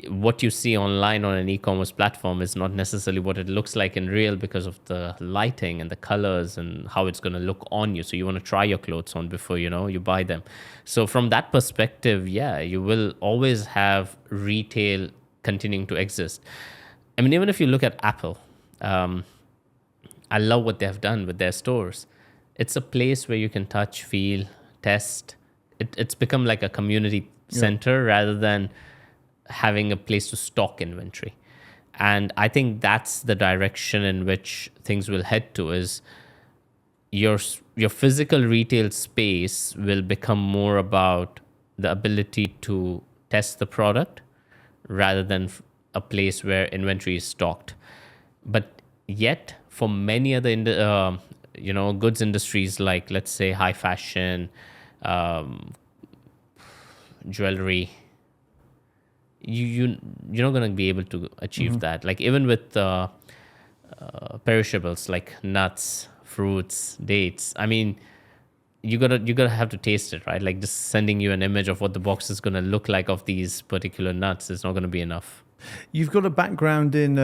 Speaker 1: what you see online on an e-commerce platform is not necessarily what it looks like in real because of the lighting and the colors and how it's going to look on you. So you want to try your clothes on before, you buy them. So from that perspective, yeah, you will always have retail continuing to exist. I mean, even if you look at Apple, I love what they have done with their stores. It's a place where you can touch, feel, test. It's become like a community center rather than having a place to stock inventory. And I think that's the direction in which things will head to, is your physical retail space will become more about the ability to test the product rather than a place where inventory is stocked. But yet, for many other goods industries, like let's say high fashion, jewelry, you're not going to be able to achieve that. Like even with perishables like nuts, fruits, dates. I mean, you gotta have to taste it, right? Like just sending you an image of what the box is going to look like of these particular nuts is not going to be enough.
Speaker 3: You've got a background in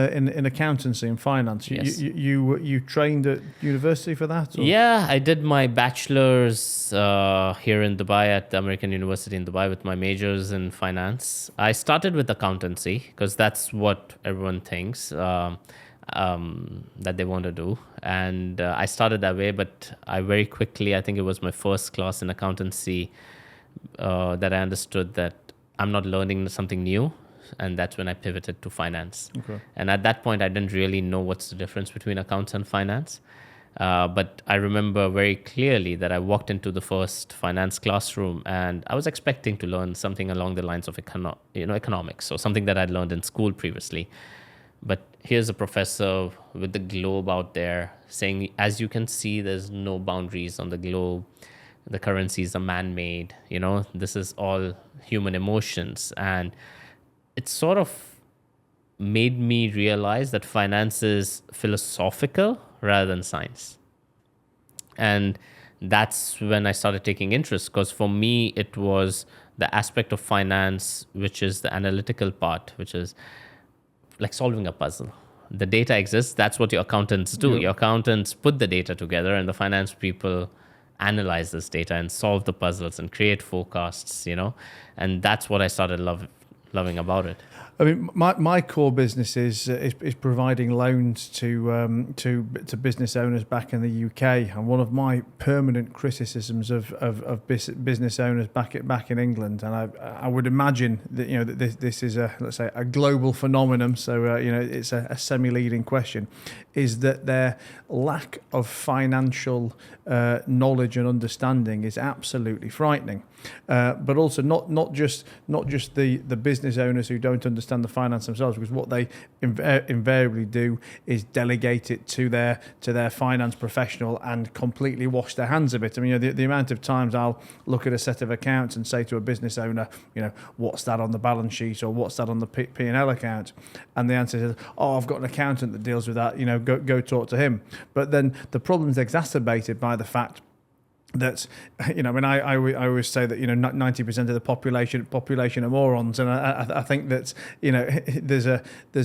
Speaker 3: accountancy and finance.
Speaker 1: Yes.
Speaker 3: You trained at university for that? Or?
Speaker 1: Yeah, I did my bachelor's here in Dubai at the American University in Dubai with my majors in finance. I started with accountancy because that's what everyone thinks that they want to do. And I started that way, but I very quickly, I think it was my first class in accountancy that I understood that I'm not learning something new. And that's when I pivoted to finance.
Speaker 3: Okay.
Speaker 1: And at that point, I didn't really know what's the difference between accounts and finance. But I remember very clearly that I walked into the first finance classroom and I was expecting to learn something along the lines of economics or something that I'd learned in school previously. But here's a professor with the globe out there saying, as you can see, there's no boundaries on the globe. The currencies are man-made. This is all human emotions. And it sort of made me realize that finance is philosophical rather than science. And that's when I started taking interest, because for me, it was the aspect of finance, which is the analytical part, which is like solving a puzzle. The data exists. That's what your accountants do. Your accountants put the data together and the finance people analyze this data and solve the puzzles and create forecasts, and that's what I started loving about it.
Speaker 3: I mean, my core business is providing loans to business owners back in the UK, and one of my permanent criticisms of business owners back in England, and I would imagine that that this is let's say a global phenomenon. So it's a semi-leading question, is that their lack of financial knowledge and understanding is absolutely frightening. But also not just the business owners who don't understand the finance themselves, because what they invariably do is delegate it to their finance professional and completely wash their hands of it. I mean, the amount of times I'll look at a set of accounts and say to a business owner, what's that on the balance sheet, or what's that on the P&L account, and the answer is, oh, I've got an accountant that deals with that. Go talk to him. But then the problem's exacerbated by the fact that I always say that 90% of the population are morons, and I think that there's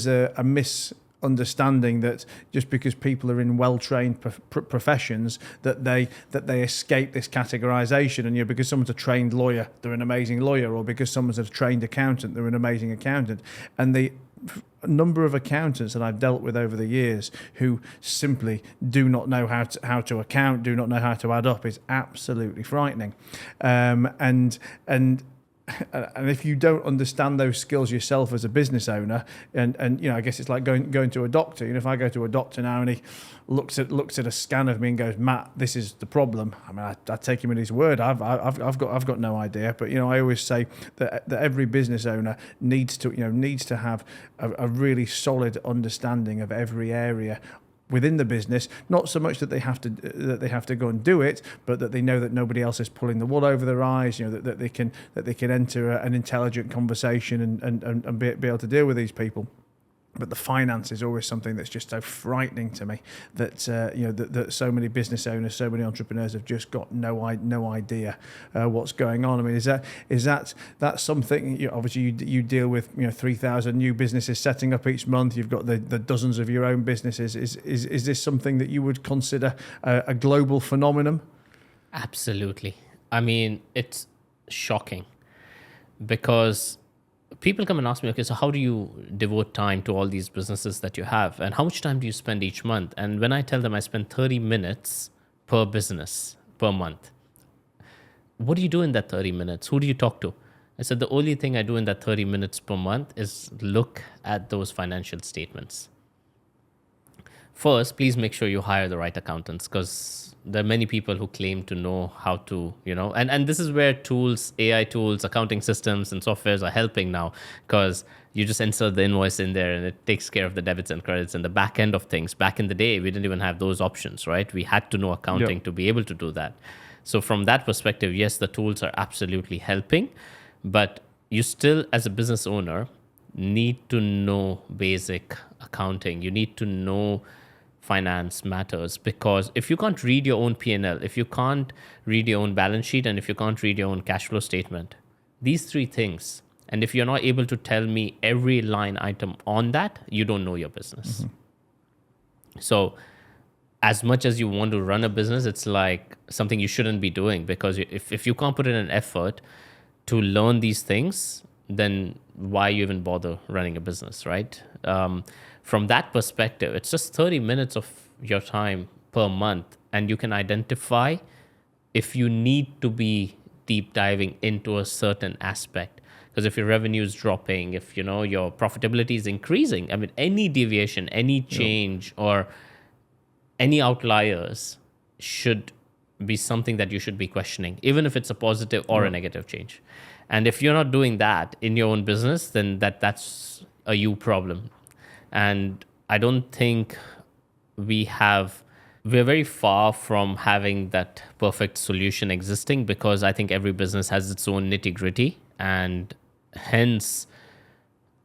Speaker 3: a misunderstanding that just because people are in well-trained professions that they escape this categorization, and because someone's a trained lawyer, they're an amazing lawyer, or because someone's a trained accountant, they're an amazing accountant. And the number of accountants that I've dealt with over the years who simply do not know how to account, do not know how to add up, is absolutely frightening. And and if you don't understand those skills yourself as a business owner, and I guess it's like going to a doctor. If I go to a doctor now and he looks at a scan of me and goes, Matt, this is the problem. I mean, I take him at his word. I've got no idea. But I always say that every business owner needs to have a really solid understanding of every area within the business, not so much that they have to go and do it, but that they know that nobody else is pulling the wool over their eyes. That they can enter an intelligent conversation and be able to deal with these people. But the finance is always something that's just so frightening to me that that so many business owners, so many entrepreneurs have just got no idea what's going on. I mean, is that something? Obviously, you deal with 3,000 new businesses setting up each month. You've got the dozens of your own businesses. Is this something that you would consider a global phenomenon?
Speaker 1: Absolutely. I mean, it's shocking because people come and ask me, okay, so how do you devote time to all these businesses that you have? And how much time do you spend each month? And when I tell them I spend 30 minutes per business per month, what do you do in that 30 minutes? Who do you talk to? I said, the only thing I do in that 30 minutes per month is look at those financial statements. First, please make sure you hire the right accountants, because there are many people who claim to know how to, and this is where tools, AI tools, accounting systems and softwares are helping now, because you just insert the invoice in there and it takes care of the debits and credits and the back end of things. Back in the day, we didn't even have those options, right? We had to know accounting to be able to do that. So from that perspective, yes, the tools are absolutely helping, but you still, as a business owner, need to know basic accounting. You need to know finance matters, because if you can't read your own P&L, if you can't read your own balance sheet, and if you can't read your own cash flow statement, these three things, and if you're not able to tell me every line item on that, you don't know your business. Mm-hmm. So as much as you want to run a business, it's like something you shouldn't be doing, because if you can't put in an effort to learn these things, then why you even bother running a business, right? From that perspective, it's just 30 minutes of your time per month, and you can identify if you need to be deep diving into a certain aspect. Because if your revenue is dropping, if your profitability is increasing, I mean, any deviation, any change, or any outliers should be something that you should be questioning, even if it's a positive or a negative change. And if you're not doing that in your own business, then that's a you problem. And I don't think we're very far from having that perfect solution existing, because I think every business has its own nitty-gritty. And hence,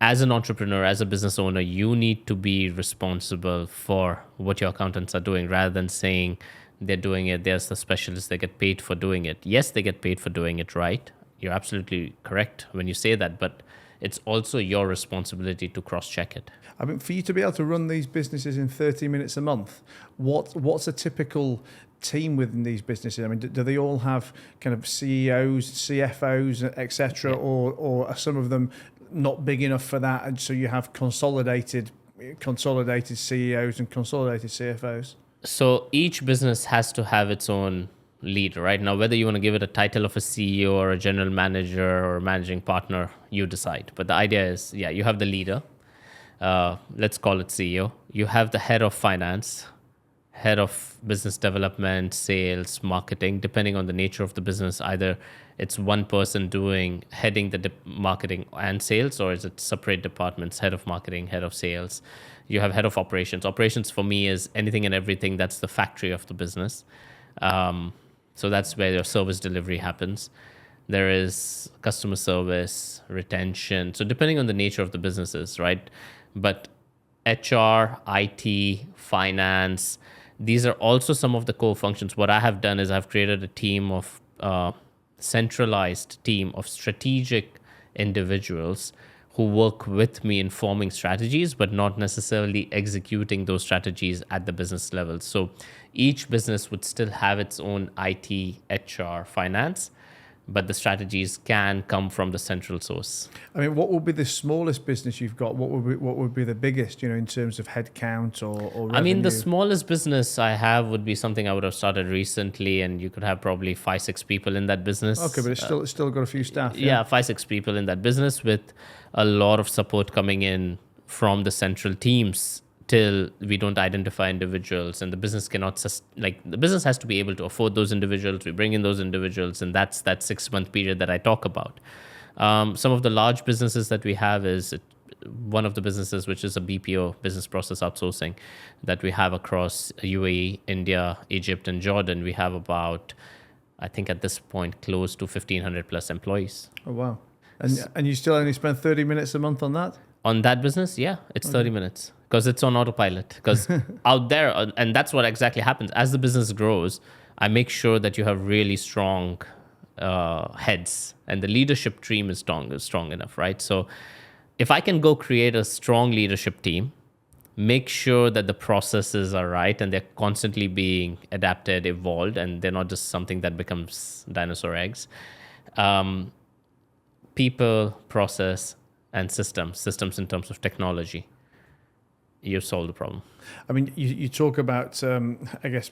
Speaker 1: as an entrepreneur, as a business owner, you need to be responsible for what your accountants are doing, rather than saying they're doing it, there's the specialists, they get paid for doing it. Yes, they get paid for doing it right. You're absolutely correct when you say that, but it's also your responsibility to cross-check it.
Speaker 3: I mean, for you to be able to run these businesses in 30 minutes a month, what's a typical team within these businesses? I mean, do they all have kind of CEOs, CFOs, etc., or are some of them not big enough for that, and so you have consolidated CEOs and consolidated CFOs?
Speaker 1: So each business has to have its own leader, right? Now, whether you want to give it a title of a CEO or a general manager or a managing partner, you decide. But the idea is, you have the leader. Let's call it CEO. You have the head of finance, head of business development, sales, marketing, depending on the nature of the business. Either it's one person heading the marketing and sales, or is it separate departments, head of marketing, head of sales. You have head of operations. Operations for me is anything and everything that's the factory of the business. So that's where your service delivery happens. There is customer service, retention. So depending on the nature of the businesses, right? But HR, IT, finance, these are also some of the core functions. What I have done is I've created a team of centralized team of strategic individuals who work with me in forming strategies, but not necessarily executing those strategies at the business level. So each business would still have its own IT, HR, finance, but the strategies can come from the central source.
Speaker 3: I mean, what would be the smallest business you've got? What would be the biggest, in terms of headcount or revenue?
Speaker 1: I mean, the smallest business I have would be something I would have started recently, and you could have probably 5-6 people in that business.
Speaker 3: Okay, but it's still got a few staff.
Speaker 1: Yeah, 5-6 people in that business with a lot of support coming in from the central teams till we don't identify individuals, and the business cannot the business has to be able to afford those individuals. We bring in those individuals, and that's that 6-month period that I talk about. Some of the large businesses that we have is one of the businesses, which is a BPO, business process outsourcing, that we have across UAE, India, Egypt, and Jordan. We have about, I think at this point, close to 1,500 plus employees.
Speaker 3: Oh wow! And you still only spend 30 minutes a month on that?
Speaker 1: On that business, yeah, it's 30 minutes because it's on autopilot. Because out there, and that's what exactly happens. As the business grows, I make sure that you have really strong heads, and the leadership team is strong enough, right? So if I can go create a strong leadership team, make sure that the processes are right and they're constantly being adapted, evolved, and they're not just something that becomes dinosaur eggs. People, process, and systems in terms of technology, you solve the problem.
Speaker 3: I mean, you talk about, I guess,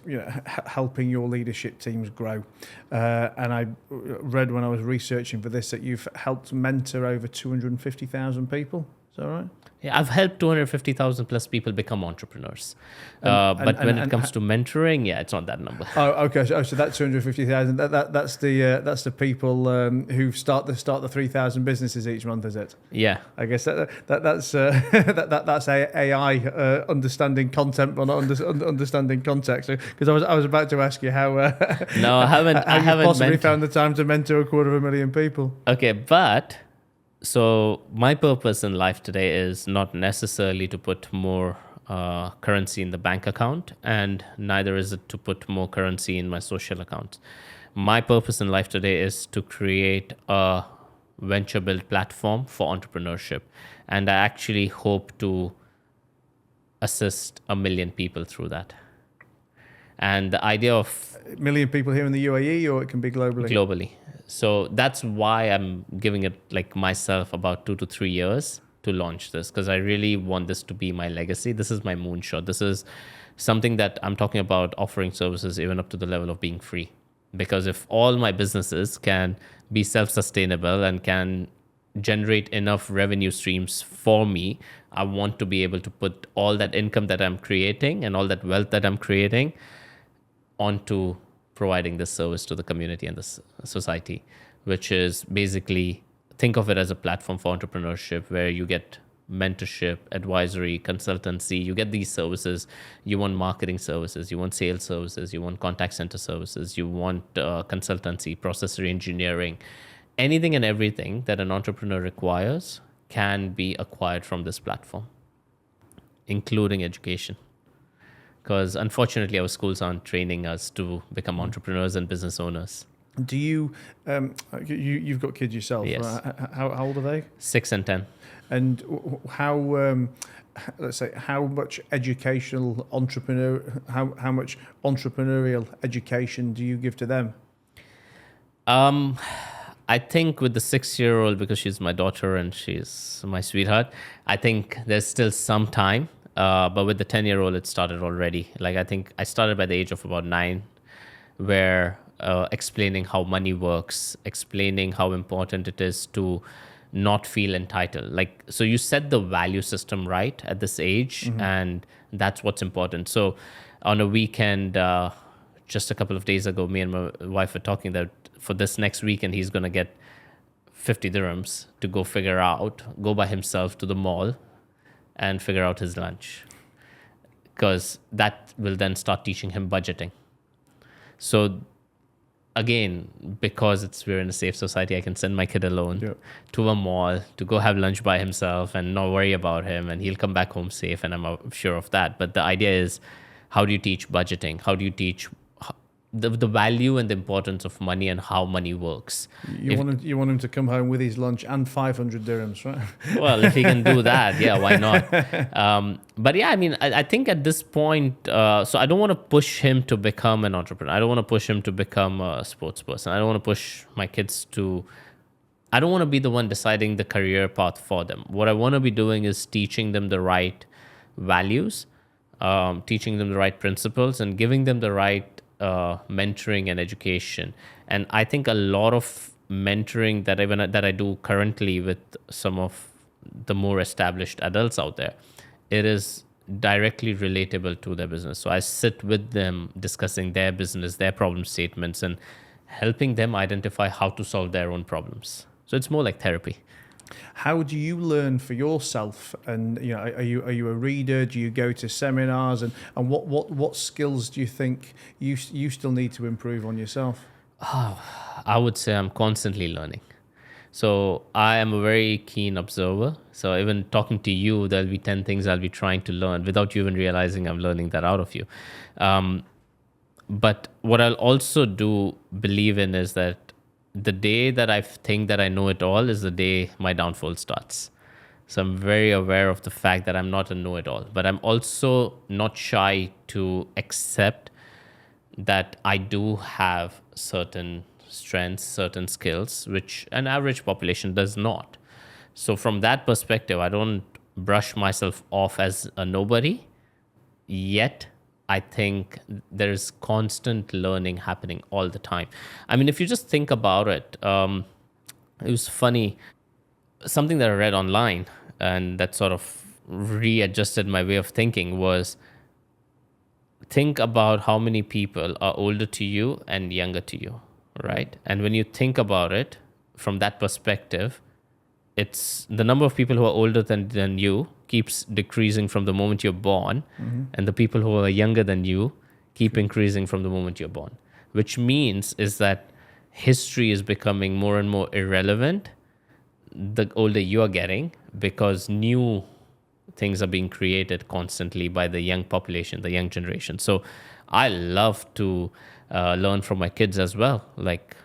Speaker 3: helping your leadership teams grow. And I read when I was researching for this that you've helped mentor over 250,000 people. Is that right?
Speaker 1: Yeah, I've helped 250,000 plus people become entrepreneurs. But when it comes to mentoring, yeah, it's not that number.
Speaker 3: Oh, okay. So that 250,000, that's the people who start the 3,000 businesses each month, is it?
Speaker 1: Yeah.
Speaker 3: I guess that's AI understanding content, but not understanding context. Because I was about to ask you how.
Speaker 1: No, I haven't. I haven't
Speaker 3: possibly found the time to mentor 250,000 people.
Speaker 1: Okay, but. So my purpose in life today is not necessarily to put more currency in the bank account, and neither is it to put more currency in my social accounts. My purpose in life today is to create a venture build platform for entrepreneurship, and I actually hope to assist 1 million people through that. And the idea of
Speaker 3: 1 million people here in the UAE, or it can be
Speaker 1: globally. So that's why I'm giving it like myself about 2 to 3 years to launch this, because I really want this to be my legacy. This is my moonshot. This is something that I'm talking about, offering services even up to the level of being free. Because if all my businesses can be self-sustainable and can generate enough revenue streams for me, I want to be able to put all that income that I'm creating and all that wealth that I'm creating onto providing this service to the community and the society, which is basically, think of it as a platform for entrepreneurship where you get mentorship, advisory, consultancy, you get these services. You want marketing services, you want sales services, you want contact center services, you want consultancy, process engineering, anything and everything that an entrepreneur requires can be acquired from this platform, including education. Because unfortunately, our schools aren't training us to become entrepreneurs and business owners.
Speaker 3: Do you, you've got kids yourself,
Speaker 1: yes.
Speaker 3: Right? How old are they?
Speaker 1: 6 and 10.
Speaker 3: And how, let's say, how much educational how much entrepreneurial education do you give to them?
Speaker 1: I think with the 6-year-old, because she's my daughter and she's my sweetheart, I think there's still some time. But with the 10-year-old, it started already. Like, I think I started by the age of about 9, where explaining how money works, explaining how important it is to not feel entitled. Like, so you set the value system right at this age, and that's what's important. So on a weekend, just a couple of days ago, me and my wife were talking that for this next weekend, he's going to get 50 dirhams to go by himself to the mall and figure out his lunch, because that will then start teaching him budgeting. So again, because we're in a safe society, I can send my kid alone to a mall to go have lunch by himself and not worry about him, and he'll come back home safe, and I'm sure of that. But the idea is, how do you teach budgeting? How do you teach the value and the importance of money and how money works.
Speaker 3: You want him to come home with his lunch and 500 dirhams, right?
Speaker 1: Well, if he can do that, yeah, why not? But yeah, I mean, I think at this point, so I don't want to push him to become an entrepreneur. I don't want to push him to become a sports person. I don't want to push my kids to, I don't want to be the one deciding the career path for them. What I want to be doing is teaching them the right values, teaching them the right principles, and giving them the right mentoring and education. And I think a lot of mentoring that I do currently with some of the more established adults out there, it is directly relatable to their business. So I sit with them discussing their business, their problem statements, and helping them identify how to solve their own problems. So it's more like therapy.
Speaker 3: How do you learn for yourself? And are you a reader? Do you go to seminars? And what skills do you think you still need to improve on yourself?
Speaker 1: I would say I'm constantly learning. So I am a very keen observer. So even talking to you, there'll be 10 things I'll be trying to learn without you even realizing I'm learning that out of you. But what I'll also do believe in is that the day that I think that I know it all is the day my downfall starts. So I'm very aware of the fact that I'm not a know-it-all, but I'm also not shy to accept that I do have certain strengths, certain skills, which an average population does not. So from that perspective, I don't brush myself off as a nobody, yet I think there's constant learning happening all the time. I mean, if you just think about it, it was funny. Something that I read online and that sort of readjusted my way of thinking was, think about how many people are older to you and younger to you, right? And when you think about it from that perspective, it's the number of people who are older than you keeps decreasing from the moment you're born, and the people who are younger than you keep increasing from the moment you're born, which means is that history is becoming more and more irrelevant the older you are getting, because new things are being created constantly by the young population, the young generation. So I love to learn from my kids as well. Like,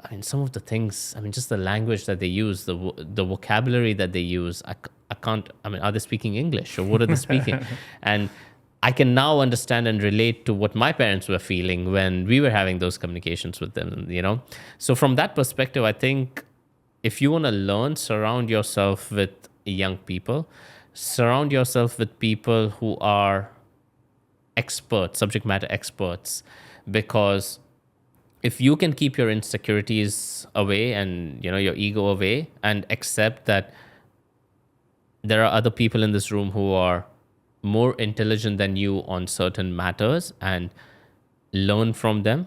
Speaker 1: I mean, some of the things, I mean, just the language that they use, the vocabulary that they use, I can't, I mean, are they speaking English or what are they speaking? And I can now understand and relate to what my parents were feeling when we were having those communications with them, you know? So from that perspective, I think if you want to learn, surround yourself with young people, surround yourself with people who are experts, subject matter experts, because if you can keep your insecurities away and, you know, your ego away and accept that there are other people in this room who are more intelligent than you on certain matters and learn from them,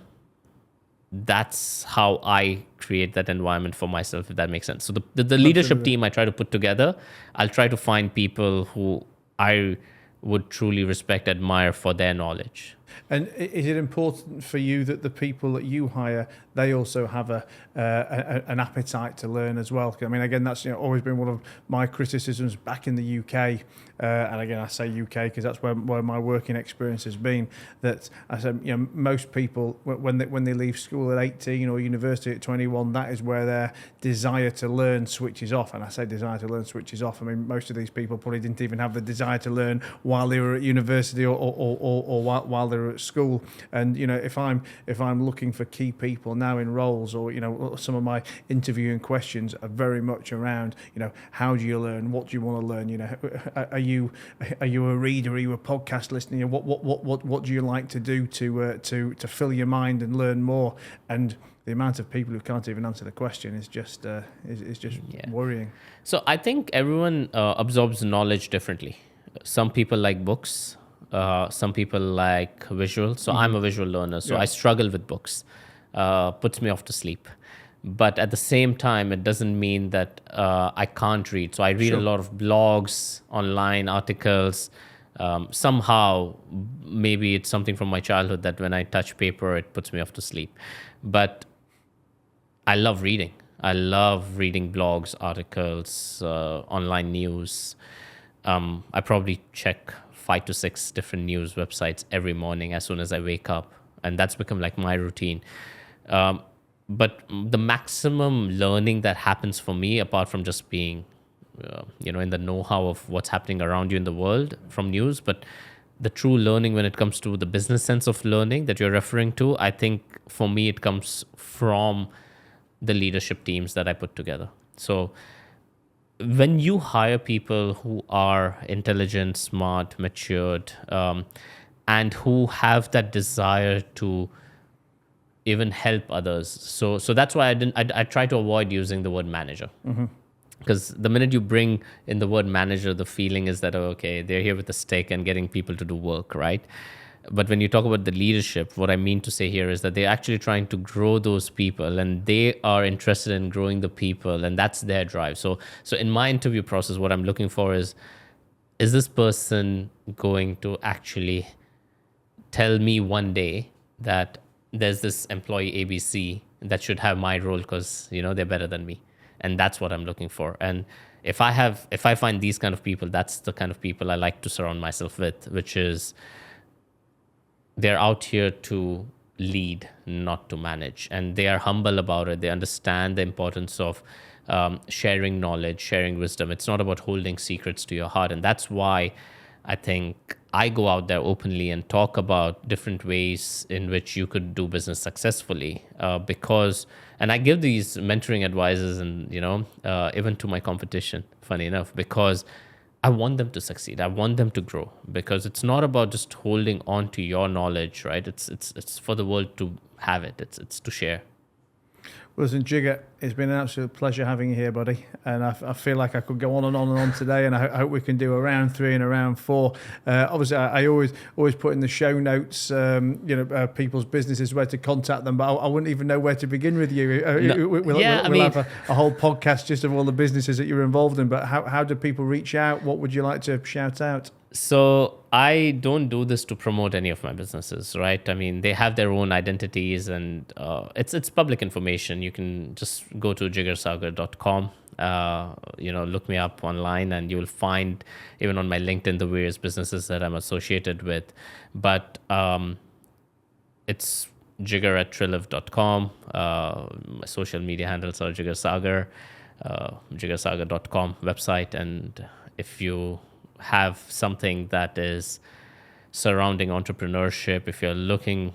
Speaker 1: that's how I create that environment for myself, if that makes sense. So the leadership team I try to put together, I'll try to find people who I would truly respect, admire for their knowledge.
Speaker 3: And is it important for you that the people that you hire, they also have an appetite to learn as well? I mean, again, that's always been one of my criticisms back in the UK. And again, I say UK because that's where my working experience has been. That I said, most people when they leave school at 18 or university at 21, that is where their desire to learn switches off. And I say desire to learn switches off. I mean, most of these people probably didn't even have the desire to learn while they were at university or while they were at school. And if I'm looking for key people now in roles, or some of my interviewing questions are very much around how do you learn, what do you want to learn, are you a reader, are you a podcast listener, what do you like to do to fill your mind and learn more? And the amount of people who can't even answer the question is just worrying. So
Speaker 1: I think everyone absorbs knowledge differently. Some people like books, some people like visual. So I'm a visual learner, so I struggle with books. Puts me off to sleep. But at the same time, it doesn't mean that I can't read. So I read a lot of blogs, online articles. Somehow, maybe it's something from my childhood that when I touch paper, it puts me off to sleep. But I love reading. I love reading blogs, articles, online news. I probably check 5 to 6 different news websites every morning as soon as I wake up. and that's become like my routine. But the maximum learning that happens for me, apart from just being, in the know-how of what's happening around you in the world from news, but the true learning when it comes to the business sense of learning that you're referring to, I think for me it comes from the leadership teams that I put together. So when you hire people who are intelligent, smart, matured, and who have that desire to even help others, so that's why I try to avoid using the word manager. Because the minute you bring in the word manager, the feeling is that, okay, they're here with a stick and getting people to do work, right? But when you talk about the leadership, what I mean to say here is that they're actually trying to grow those people, and they are interested in growing the people, and that's their drive. So in my interview process, what I'm looking for is this person going to actually tell me one day that there's this employee ABC that should have my role because, they're better than me. And that's what I'm looking for. And if I find these kind of people, that's the kind of people I like to surround myself with, which is they're out here to lead, not to manage. And they are humble about it. They understand the importance of sharing knowledge, sharing wisdom. It's not about holding secrets to your heart. And that's why I think I go out there openly and talk about different ways in which you could do business successfully, and I give these mentoring advices and, even to my competition, funny enough, because I want them to succeed. I want them to grow, because it's not about just holding on to your knowledge, right? It's for the world to have it. It's to share.
Speaker 3: Well, listen, Jigar, it's been an absolute pleasure having you here, buddy. And I feel like I could go on and on and on today, and I hope we can do a round 3 and a round 4. Obviously, I always put in the show notes, people's businesses, where to contact them, but I wouldn't even know where to begin with you. We'll have a whole podcast just of all the businesses that you're involved in, but how do people reach out? What would you like to shout out?
Speaker 1: So I don't do this to promote any of my businesses, right? I mean, they have their own identities, and it's public information. You can just go to jigarsagar.com, look me up online, and you'll find even on my LinkedIn the various businesses that I'm associated with. But it's jigar@triliv.com. My social media handles are Jigar Sagar, jigarsagar.com website. And if you have something that is surrounding entrepreneurship, if you're looking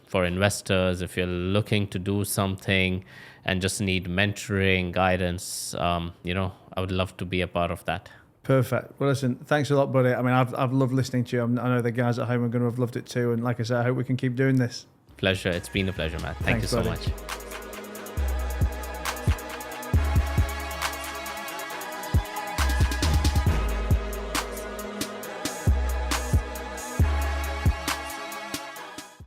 Speaker 1: for investors, if you're looking to do something and just need mentoring, guidance, I would love to be a part of that.
Speaker 3: Perfect. Well, listen, thanks a lot, buddy. I mean, I've loved listening to you. I know the guys at home are going to have loved it too. And like I said, I hope we can keep doing this.
Speaker 1: Pleasure. It's been a pleasure, Matt. Thank you so much.